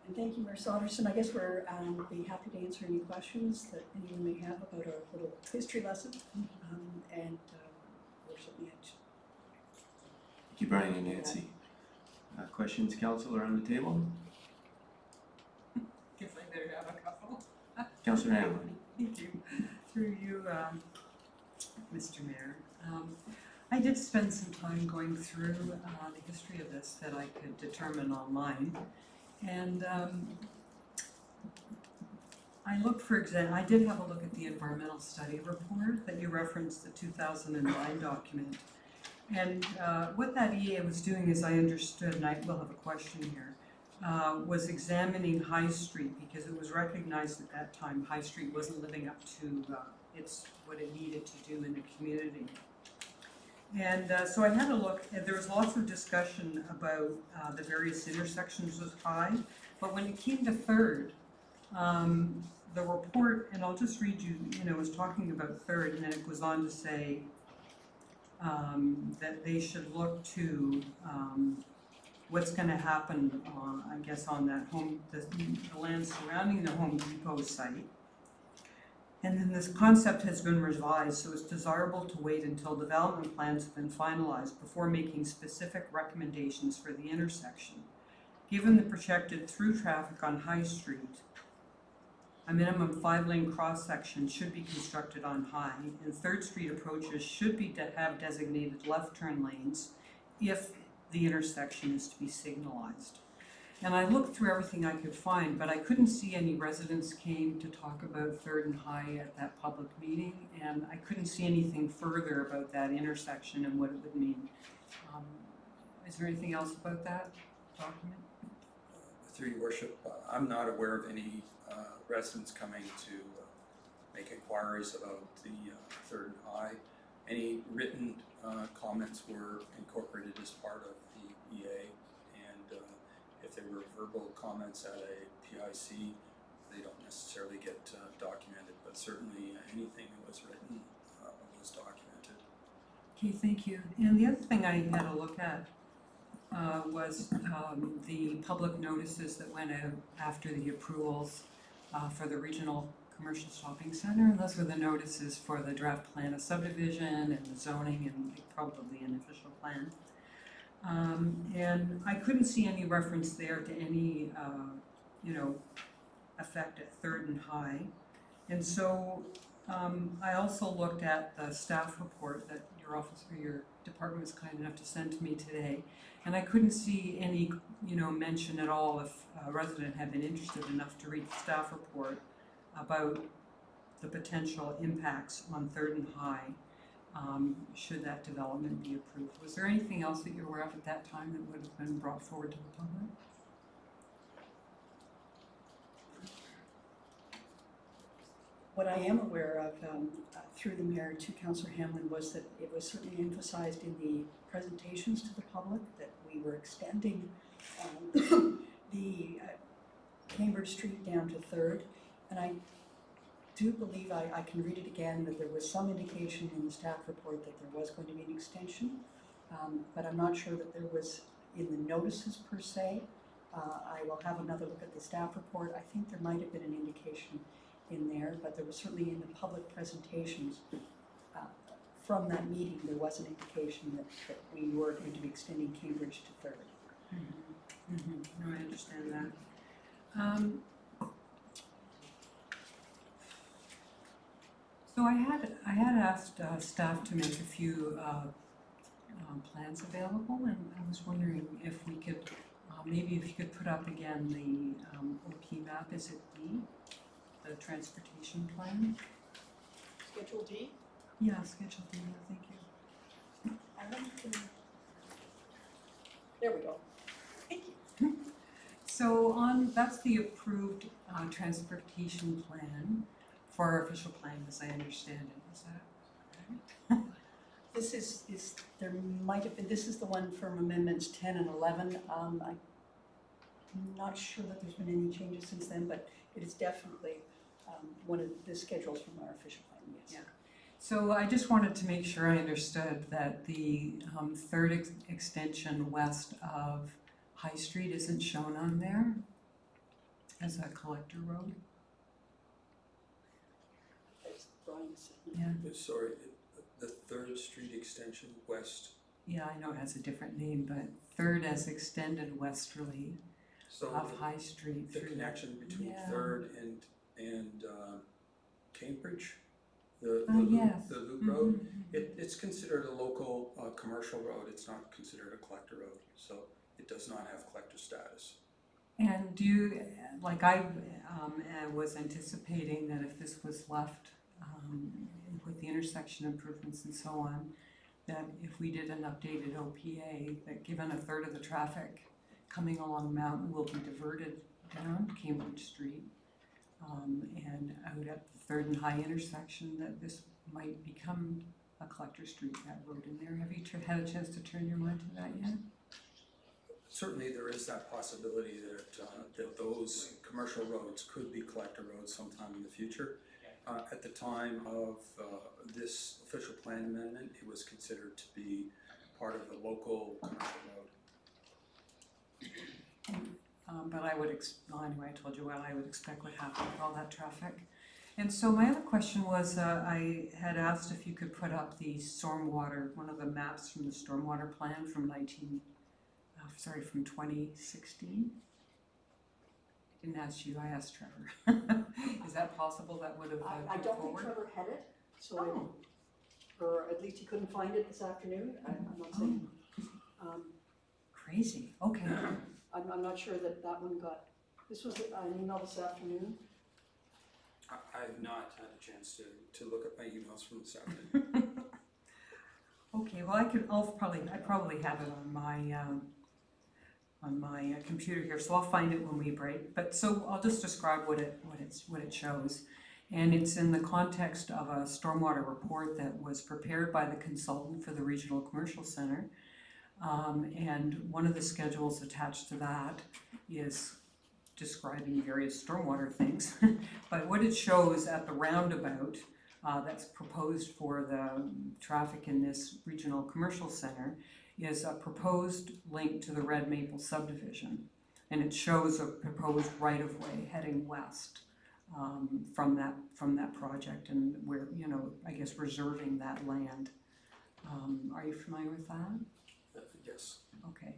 And thank you, Mayor Saunderson. I guess we're be happy to answer any questions that anyone may have about our little history lesson, and we're certainly at. Thank you, Brian and Nancy. Questions, council, around the table? Guess I better have a couple. Councillor Hamlin. Thank you. Through you, Mr. Mayor. I did spend some time going through the history of this that I could determine online. And I looked, for example, I did have a look at the environmental study report that you referenced, the 2009 document. And what that EA was doing, as I understood, and I will have a question here, was examining High Street because it was recognized at that time High Street wasn't living up to what it needed to do in the community. And so I had a look, and there was lots of discussion about the various intersections with High, but when it came to Third, the report, and I'll just read you, was talking about Third, and then it goes on to say that they should look to what's going to happen, I guess, on that the land surrounding the Home Depot site. And then this concept has been revised, so it's desirable to wait until development plans have been finalized before making specific recommendations for the intersection. Given the projected through traffic on High Street, a minimum 5-lane cross-section should be constructed on High, and 3rd Street approaches should be have designated left turn lanes if the intersection is to be signalized. And I looked through everything I could find, but I couldn't see any residents came to talk about 3rd and High at that public meeting, and I couldn't see anything further about that intersection and what it would mean. Is there anything else about that document? Through your worship, I'm not aware of any residents coming to make inquiries about the 3rd and High. Any written comments were incorporated as part of the EA, and if there were verbal comments at a PIC, they don't necessarily get documented, but certainly anything that was written was documented. Okay, thank you. And the other thing I had a look at was the public notices that went out after the approvals for the regional commercial shopping center. And those were the notices for the draft plan of subdivision and the zoning and probably an official plan. And I couldn't see any reference there to any, effect at 3rd and High. And so I also looked at the staff report that your office or your department was kind enough to send to me today. And I couldn't see any, mention at all if a resident had been interested enough to read the staff report about the potential impacts on 3rd and High should that development be approved. Was there anything else that you're aware of at that time that would have been brought forward to the public? What I am aware of through the mayor to Councillor Hamlin was that it was certainly emphasized in the presentations to the public that we were extending the Cambridge Street down to 3rd, and I do believe I can read it again that there was some indication in the staff report that there was going to be an extension, but I'm not sure that there was in the notices per se. I will have another look at the staff report. I think there might have been an indication in there, but there was certainly in the public presentations from that meeting there was an indication that we were going to be extending Cambridge to 3rd. Mm-hmm. Mm-hmm. No, I understand that. So I had asked staff to make a few plans available, and I was wondering if we could, maybe if you could put up again the OP map, is it D? The transportation plan? Schedule D? Yeah, Schedule D, thank you. There we go. Thank you. So that's the approved transportation plan for our official plan, as I understand it. Is that right? This is there might have been, this is the one from amendments 10 and 11. I'm not sure that there's been any changes since then, but it is definitely one of the schedules from our official plan, yes. Yeah. So I just wanted to make sure I understood that the 3rd extension west of High Street isn't shown on there as a collector road. Yeah. Sorry, the 3rd Street extension west. Yeah, I know it has a different name, but 3rd as extended westerly of High Street. The connection between Yeah. 3rd and Cambridge, the yes. loop road. It's considered a local commercial road. It's not considered a collector road, so it does not have collector status. And do you, like I was anticipating that if this was left with the intersection improvements and so on, that if we did an updated OPA, that given 1/3 of the traffic coming along Mountain will be diverted down Cambridge Street and out at the Third and High intersection, that this might become a collector street, that road in there. Have you had a chance to turn your mind to that yet? Certainly, there is that possibility that those commercial roads could be collector roads sometime in the future. At the time of this official plan amendment, it was considered to be part of the local commercial road. But I would, well, anyway, I told you what I would expect would happen with all that traffic. And so my other question was, I had asked if you could put up the stormwater, one of the maps from the stormwater plan from 2016. I didn't ask you, I asked Trevor. Is that possible? That would have I moved don't think forward? Trevor had it, so or at least he couldn't find it this afternoon. I'm not saying. Crazy, okay. I'm not sure that one got, this was an email this afternoon. I have not had a chance to look at my emails from this afternoon. Okay, well, I probably have it on my computer here, so I'll find it when we break. But so I'll just describe what it shows. And it's in the context of a stormwater report that was prepared by the consultant for the Regional Commercial Center. And one of the schedules attached to that is describing various stormwater things. But what it shows at the roundabout that's proposed for the traffic in this Regional Commercial Center is a proposed link to the Red Maple subdivision. And it shows a proposed right-of-way heading west from that project, and we're, I guess, reserving that land. Are you familiar with that? Yes. Okay.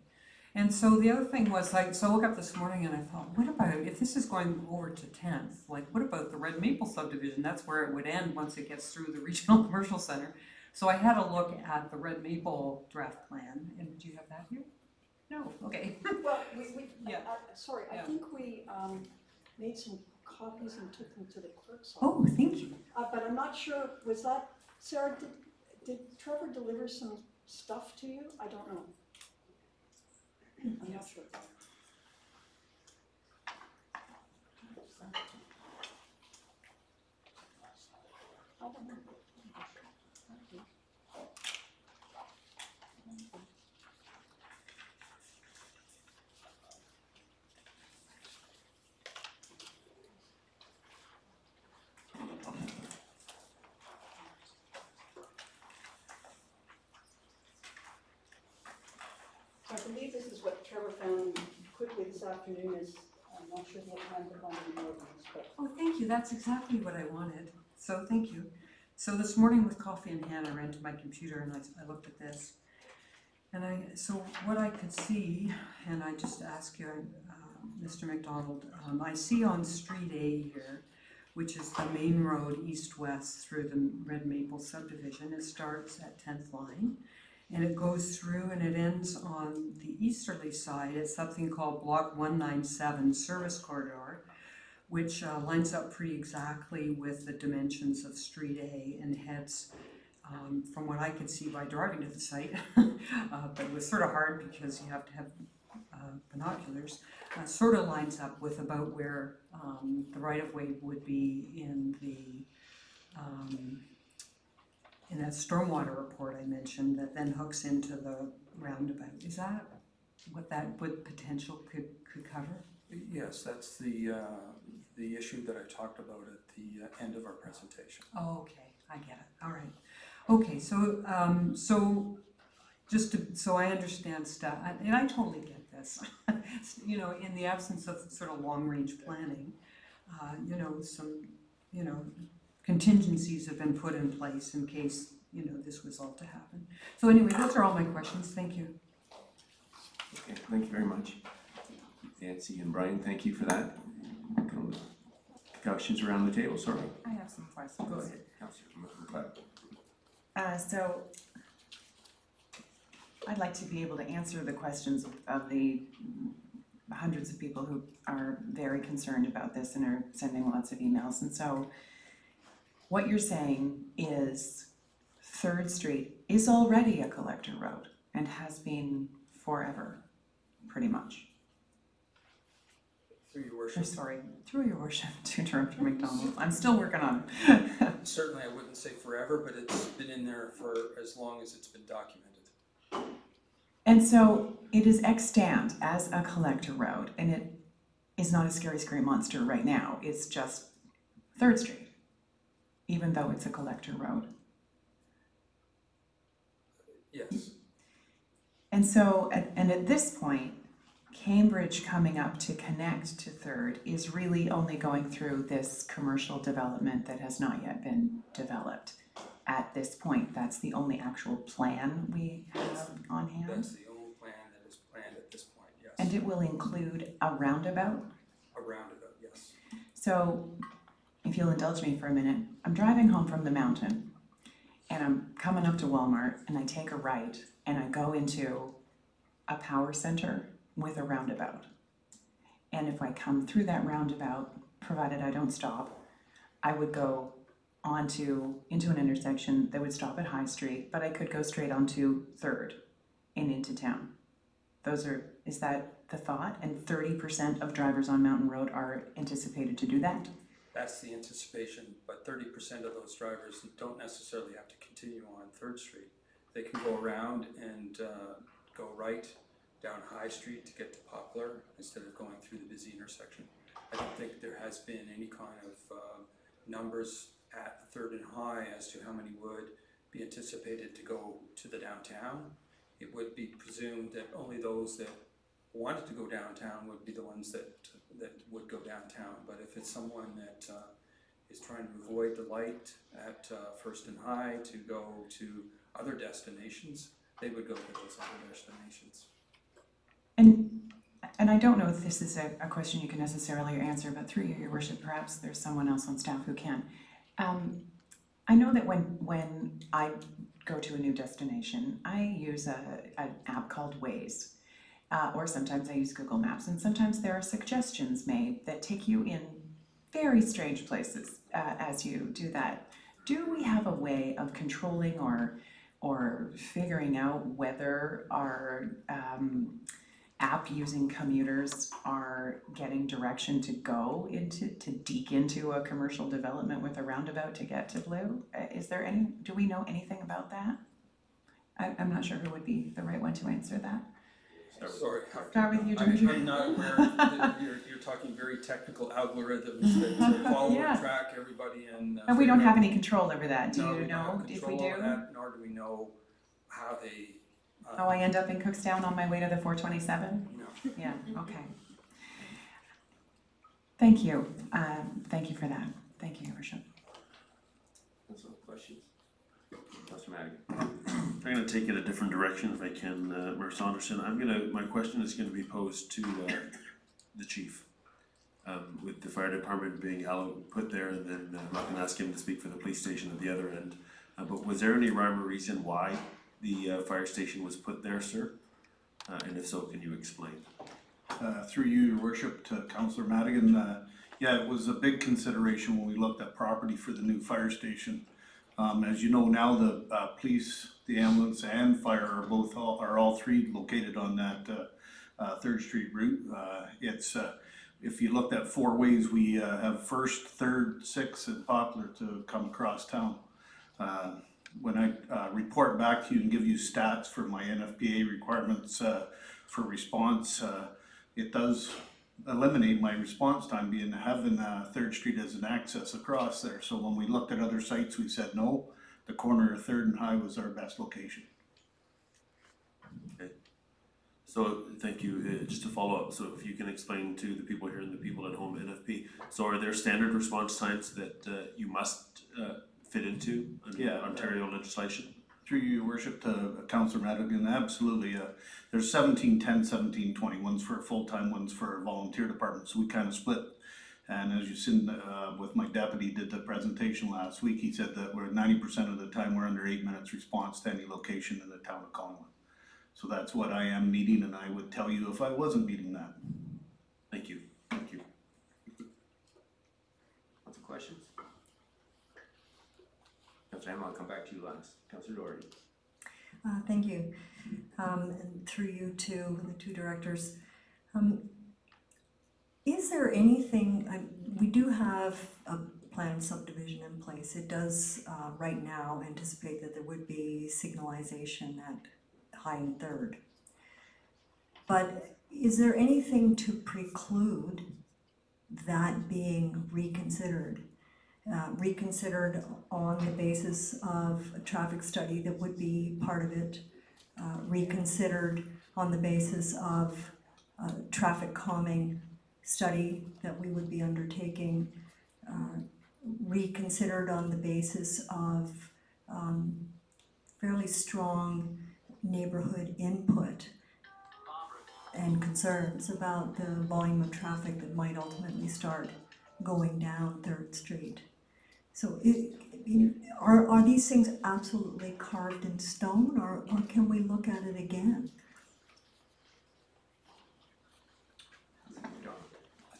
And so the other thing was, so I woke up this morning and I thought, what about, if this is going over to 10th, what about the Red Maple subdivision? That's where it would end once it gets through the Regional Commercial Center. So I had a look at the Red Maple draft plan, and do you have that here? No, okay. Well, Yeah. Sorry, I Yeah. think we made some copies and took them to the clerk's office. Oh, thank you. But I'm not sure, was that, Sarah, did Trevor deliver some stuff to you? I don't know. I'm not sure. I don't know. I believe this is what Trevor found quickly this afternoon. I'm not sure what time to find any more things, but. Oh, thank you. That's exactly what I wanted. So thank you. So this morning with coffee in hand, I ran to my computer and I looked at this. And so what I could see, and I just ask you, Mr. McDonald, I see on Street A here, which is the main road east-west through the Red Maple subdivision. It starts at 10th line. And it goes through and it ends on the easterly side at something called Block 197 Service Corridor, which lines up pretty exactly with the dimensions of Street A and heads, from what I could see by driving to the site, but it was sort of hard because you have to have binoculars, sort of lines up with about where the right-of-way would be in that stormwater report I mentioned that then hooks into the roundabout. Is that what that potential could cover? Yes, that's the issue that I talked about at the end of our presentation. Oh, okay, I get it. All right. Okay, so so I understand stuff, and I totally get this. In the absence of sort of long-range planning, some contingencies have been put in place in case, this was all to happen. So anyway, those are all my questions. Thank you. Okay, thank you very much. Nancy and Brian, thank you for that. Questions around the table, sorry. I have some questions. Go ahead, Councillor McLeod. So I'd like to be able to answer the questions of the hundreds of people who are very concerned about this and are sending lots of emails. And so what you're saying is 3rd Street is already a collector road and has been forever, pretty much. Through your or worship, sorry, through your worship, to Director McDonald. I'm still working on it. certainly I wouldn't say forever, but it's been in there for as long as it's been documented. And so it is extant as a collector road, and it is not a scary monster right now. It's just 3rd Street, even though it's a collector road. Yes. And so, and at this point, Cambridge coming up to connect to 3rd is really only going through this commercial development that has not yet been developed. At this point, that's the only actual plan we have on hand. That's the only plan that is planned at this point, yes. And it will include a roundabout. A roundabout, yes. So, if you'll indulge me for a minute, I'm driving home from the mountain and I'm coming up to Walmart and I take a right and I go into a power center with a roundabout. And if I come through that roundabout, provided I don't stop, I would go into an intersection that would stop at High Street, but I could go straight onto 3rd and into town. Is that the thought? And 30% of drivers on Mountain Road are anticipated to do that? That's the anticipation, but 30% of those drivers don't necessarily have to continue on 3rd Street. They can go around and go right down High Street to get to Poplar instead of going through the busy intersection. I don't think there has been any kind of numbers at 3rd and High as to how many would be anticipated to go to the downtown. It would be presumed that only those that wanted to go downtown would be the ones that would go downtown. But if it's someone that is trying to avoid the light at 1st and High to go to other destinations, they would go to those other destinations. And I don't know if this is a question you can necessarily answer, but through you, Your Worship, perhaps there's someone else on staff who can. I know that when I go to a new destination, I use an app called Waze, or sometimes I use Google Maps, and sometimes there are suggestions made that take you in very strange places as you do that. Do we have a way of controlling or figuring out whether our app using commuters are getting direction to go to deke into a commercial development with a roundabout to get to Blue? Do we know anything about that? I'm not sure who would be the right one to answer that. Sorry. Start with you, George. I'm not aware that you're talking very technical algorithms that follow and track everybody and. And we don't have any control over that. Do you know if we do? Nor do we know how they. Oh, I end up in Cookstown on my way to the 427? No. Yeah, okay. Thank you. Thank you for that. Thank you, Your Worship. Some questions? Councillor Madigan. I'm going to take it a different direction if I can, Mayor Saunderson. My question is going to be posed to the chief. With the fire department being put there, and then I'm not going to ask him to speak for the police station at the other end. But was there any rhyme or reason why the fire station was put there, sir? And if so, can you explain? Through you, Your Worship, to Councillor Madigan, yeah, it was a big consideration when we looked at property for the new fire station. As you know now, the police, the ambulance, and fire are all three located on that 3rd Street route. If you looked at 4 ways, we have 1st, 3rd, 6th, and Poplar to come across town. When I report back to you and give you stats for my NFPA requirements for response, it does eliminate my response time being having 3rd Street as an access across there. So when we looked at other sites, we said no, the corner of 3rd and High was our best location. Okay. So thank you. Just to follow up, so if you can explain to the people here and the people at home, NFP, so are there standard response times that you must fit into under Ontario legislation? Through you, Your Worship, to Councillor Madigan, absolutely. There's 1710, 1720, one's for a full-time, one's for a volunteer department, so we kind of split. And as you seen with my deputy did the presentation last week, he said that we're 90% of the time we're under 8 minutes response to any location in the town of Collingwood. So that's what I am meeting, and I would tell you if I wasn't meeting that. Thank you. Thank you. Lots of questions? Councillor Hamel, I'll come back to you last. Councillor Doherty. Thank you. And through you to the two directors. Is there anything, we do have a planned subdivision in place. It does right now anticipate that there would be signalization at High and Third. But is there anything to preclude that being reconsidered? Reconsidered on the basis of a traffic study that would be part of it, reconsidered on the basis of traffic calming study that we would be undertaking, reconsidered on the basis of fairly strong neighborhood input and concerns about the volume of traffic that might ultimately start going down 3rd Street. So are these things absolutely carved in stone, or can we look at it again?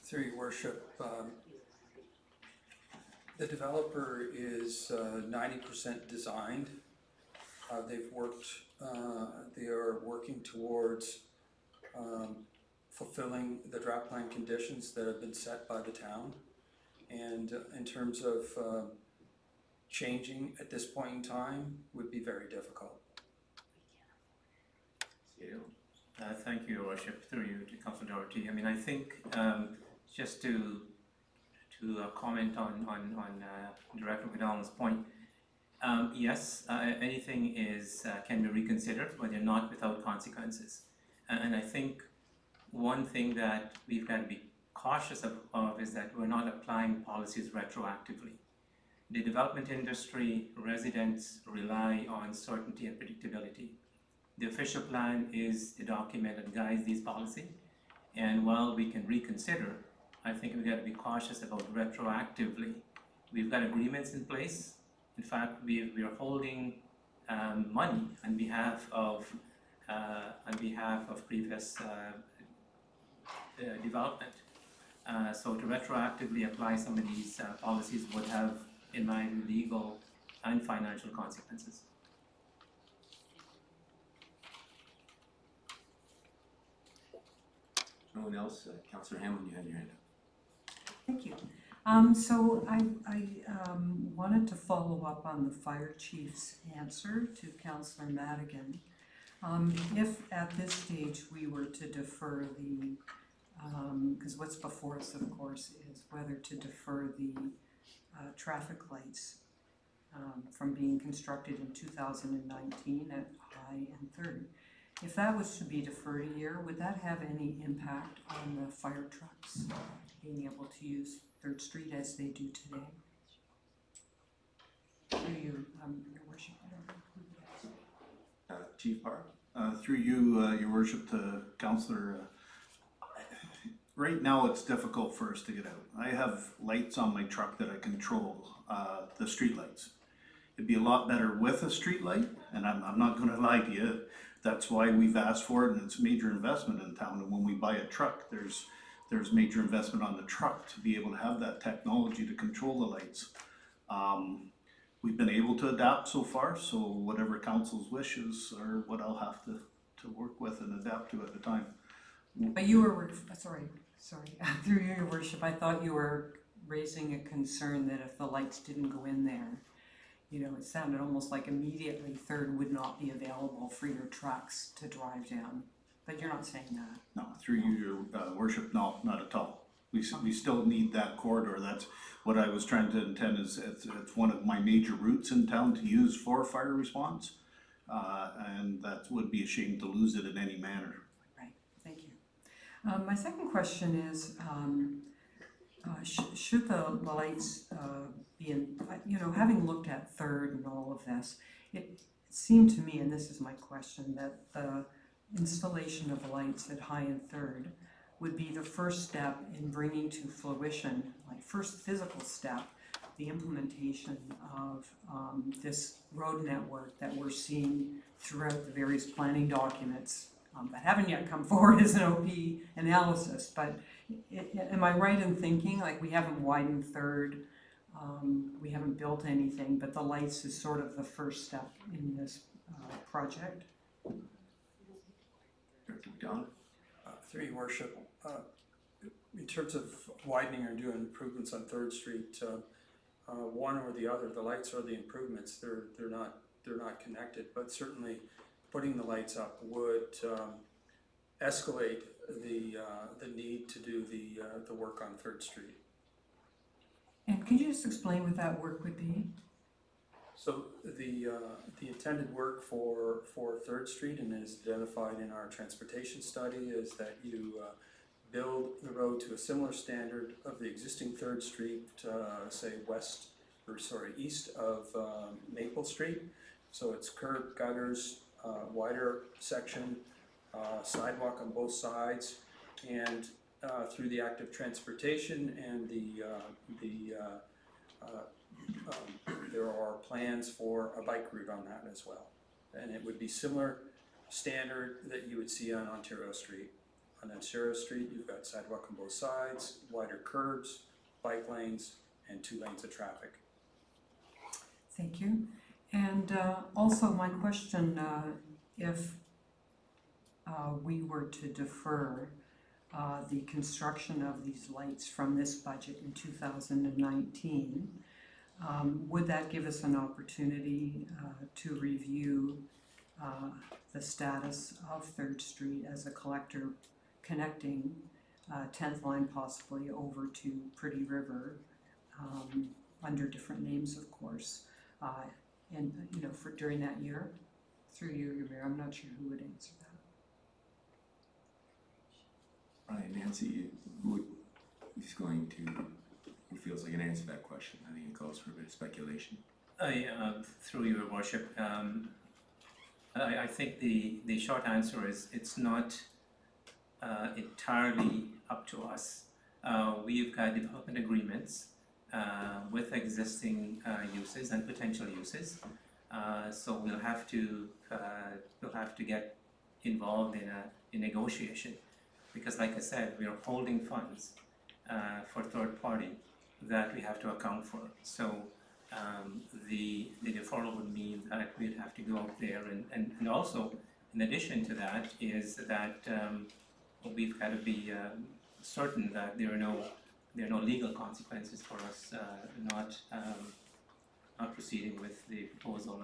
Through your worship, the developer is 90% designed. They are working towards fulfilling the draft plan conditions that have been set by the town. And in terms of changing at this point in time would be very difficult. Thank you, Your Worship, through you to Councillor Doherty. I mean, I think just to comment on Director McDonald's point, yes, anything can be reconsidered, but they're not without consequences. And I think one thing that we've got to be cautious of is that we're not applying policies retroactively. The development industry, residents rely on certainty and predictability. The official plan is the document that guides these policies, and while we can reconsider, I think we've got to be cautious about retroactively. We've got agreements in place. In fact, we are holding money on behalf of previous development. So to retroactively apply some of these policies would have, in my view, legal and financial consequences. No one else? Councillor Hamlin, you had your hand up. Thank you. So I wanted to follow up on the fire chief's answer to Councillor Madigan. If at this stage we were to defer the, because what's before us, of course, is whether to defer the traffic lights from being constructed in 2019 at High and Third. If that was to be deferred a year, would that have any impact on the fire trucks being able to use 3rd Street as they do today? Through you, Your Worship. Chief Parr? Through you, Your Worship, to Councillor, right now it's difficult for us to get out. I have lights on my truck that I control, the street lights. It'd be a lot better with a street light, and I'm not gonna lie to you, that's why we've asked for it, and it's major investment in town, and when we buy a truck, there's major investment on the truck to be able to have that technology to control the lights. We've been able to adapt so far, so whatever council's wishes are what I'll have to work with and adapt to at the time. But you were, sorry, through you, Your Worship, I thought you were raising a concern that if the lights didn't go in there, you know, it sounded almost like immediately 3rd would not be available for your trucks to drive down. But you're not saying that. No, through you, Your Worship, no, not at all. We still need that corridor. That's what I was trying to intend, is it's one of my major routes in town to use for fire response. And that would be a shame to lose it in any manner. Right, thank you. My second question is, should the lights be in, you know, having looked at 3rd and all of this, it seemed to me, and this is my question, that the installation of lights at High and Third would be the first step in bringing to fruition, like first physical step, the implementation of this road network that we're seeing throughout the various planning documents that haven't yet come forward as an OP analysis. But am I right in thinking, like, we haven't widened Third, we haven't built anything, but the lights is sort of the first step in this project? John? Through your worship, in terms of widening or doing improvements on Third Street, one or the other, the lights or the improvements, they're not connected, but certainly putting the lights up would escalate the need to do the work on Third Street. And could you just explain what that work would be? So the intended work for Third Street, and is identified in our transportation study, is that you build the road to a similar standard of the existing Third Street, say east of Maple Street. So it's curb, gutters, wider section, sidewalk on both sides, and through the active transportation and there are plans for a bike route on that as well. And it would be similar standard that you would see on Ontario Street. On Ontario Street, you've got sidewalk on both sides, wider curbs, bike lanes, and 2 lanes of traffic. Thank you. And also my question, if we were to defer the construction of these lights from this budget in 2019, would that give us an opportunity to review the status of Third Street as a collector connecting 10th line possibly over to Pretty River, under different names, of course, and for during that year? Through you, your mayor, I'm not sure who would answer that. Right, Nancy, who feels like an answer to that question? I think it calls for a bit of speculation. Through your worship, I think the short answer is it's not entirely up to us. We've got development agreements with existing uses and potential uses, so we'll have to get involved in a negotiation, because like I said, we are holding funds for third party that we have to account for. So the deferral would mean that we'd have to go out there and also, in addition to that, is that we've got to be certain that there are no legal consequences for us not proceeding with the proposal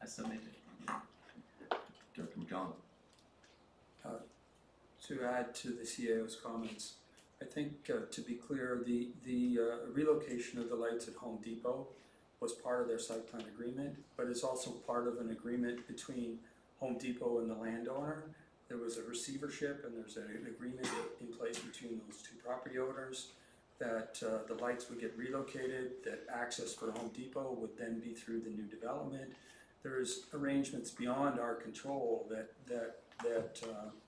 as submitted. Director McDonald. To add to the CAO's comments, I think to be clear, the relocation of the lights at Home Depot was part of their site plan agreement, but it's also part of an agreement between Home Depot and the landowner. There was a receivership, and there's an agreement in place between those 2 property owners that the lights would get relocated, that access for Home Depot would then be through the new development. There's arrangements beyond our control that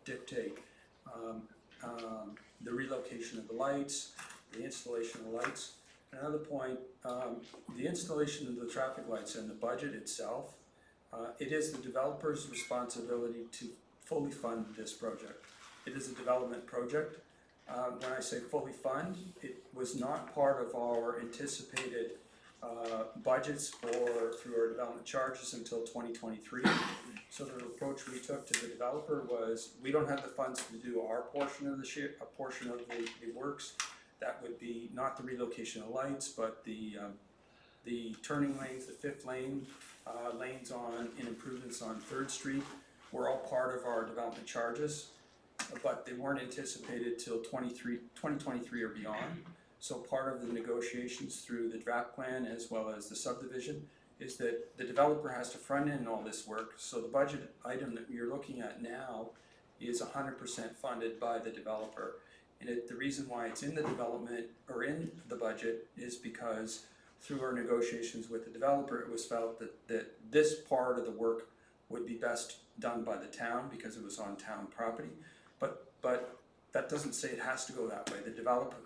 dictate the relocation of the lights, the installation of lights. Another point, the installation of the traffic lights and the budget itself, it is the developer's responsibility to fully fund this project. It is a development project. When I say fully fund, it was not part of our anticipated budgets through our development charges until 2023. So the approach we took to the developer was, we don't have the funds to do our portion of a portion of the works. That would be not the relocation of lights, but the turning lanes, the 5th lane, lanes in improvements on Third Street were all part of our development charges, but they weren't anticipated till 2023 or beyond. So part of the negotiations through the draft plan as well as the subdivision is that the developer has to front end all this work. So the budget item that you're looking at now is 100% funded by the developer. And the reason why it's in the development or in the budget is because through our negotiations with the developer, it was felt that this part of the work would be best done by the town because it was on town property. But that doesn't say it has to go that way. The developer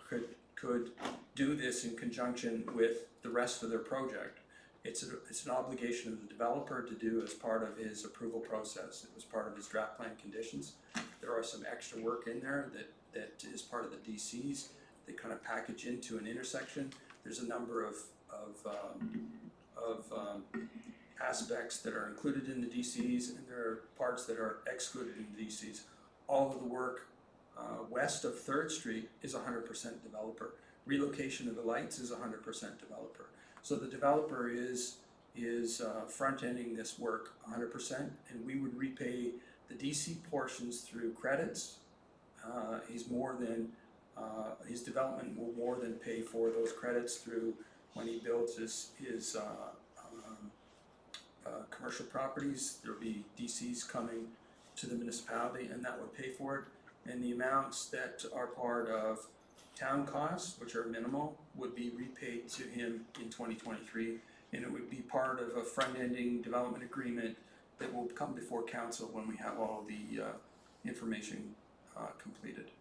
could do this in conjunction with the rest of their project. It's an obligation of the developer to do as part of his approval process. It was part of his draft plan conditions. There are some extra work in there that is part of the DCs. They kind of package into an intersection. There's a number of aspects that are included in the DCs, and there are parts that are excluded in the DCs. All of the work west of Third Street is 100% developer. Relocation of the lights is 100% developer. So the developer is front-ending this work 100%, and we would repay the DC portions through credits. His development will more than pay for those credits through when he builds his commercial properties. There'll be DCs coming to the municipality, and that would pay for it. And the amounts that are part of town costs, which are minimal, would be repaid to him in 2023, and it would be part of a front-ending development agreement that will come before council when we have all the information completed.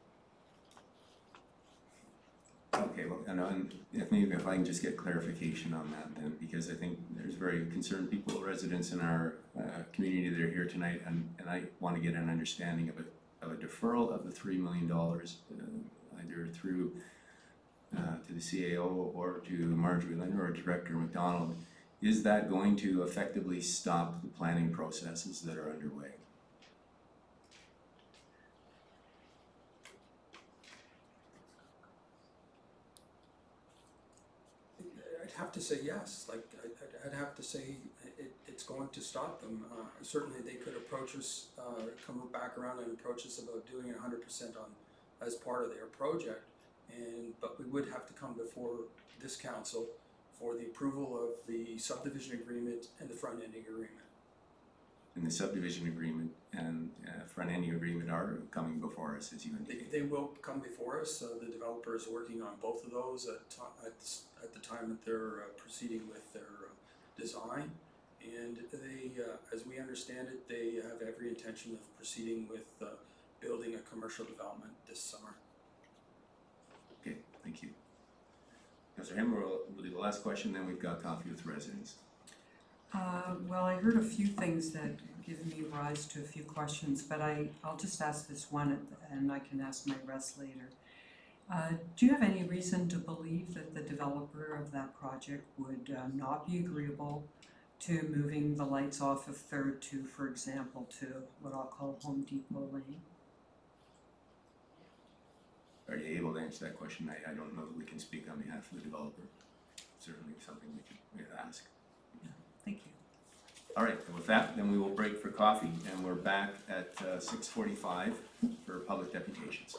Okay, well, and if I can just get clarification on that then, because I think there's very concerned people, residents in our community that are here tonight, and I want to get an understanding of a deferral of the $3 million, either through to the CAO or to Marjorie Linder or Director McDonald. Is that going to effectively stop the planning processes that are underway? I'd have to say yes. Like I'd have to say it's going to stop them. Certainly, they could approach us, come back around and approach us about doing it 100% on as part of their project, but we would have to come before this council for the approval of the subdivision agreement and the front-ending agreement. And the subdivision agreement and front-ending agreement are coming before us, as you indicated. They will come before us. The developer is working on both of those at the time that they're proceeding with their design. And they, as we understand it, they have every intention of proceeding with building a commercial development this summer. Okay, thank you. Councillor Hemmer, we'll do the last question, then we've got coffee with residents. Well, I heard a few things that give me rise to a few questions, but I'll just ask this one and I can ask my rest later. Do you have any reason to believe that the developer of that project would not be agreeable to moving the lights off of Third to, for example, to what I'll call Home Depot Lane? Are you able to answer that question? I don't know that we can speak on behalf of the developer. Certainly something we could ask. Thank you. All right, and with that, then we will break for coffee, and we're back at 6:45 for public deputations.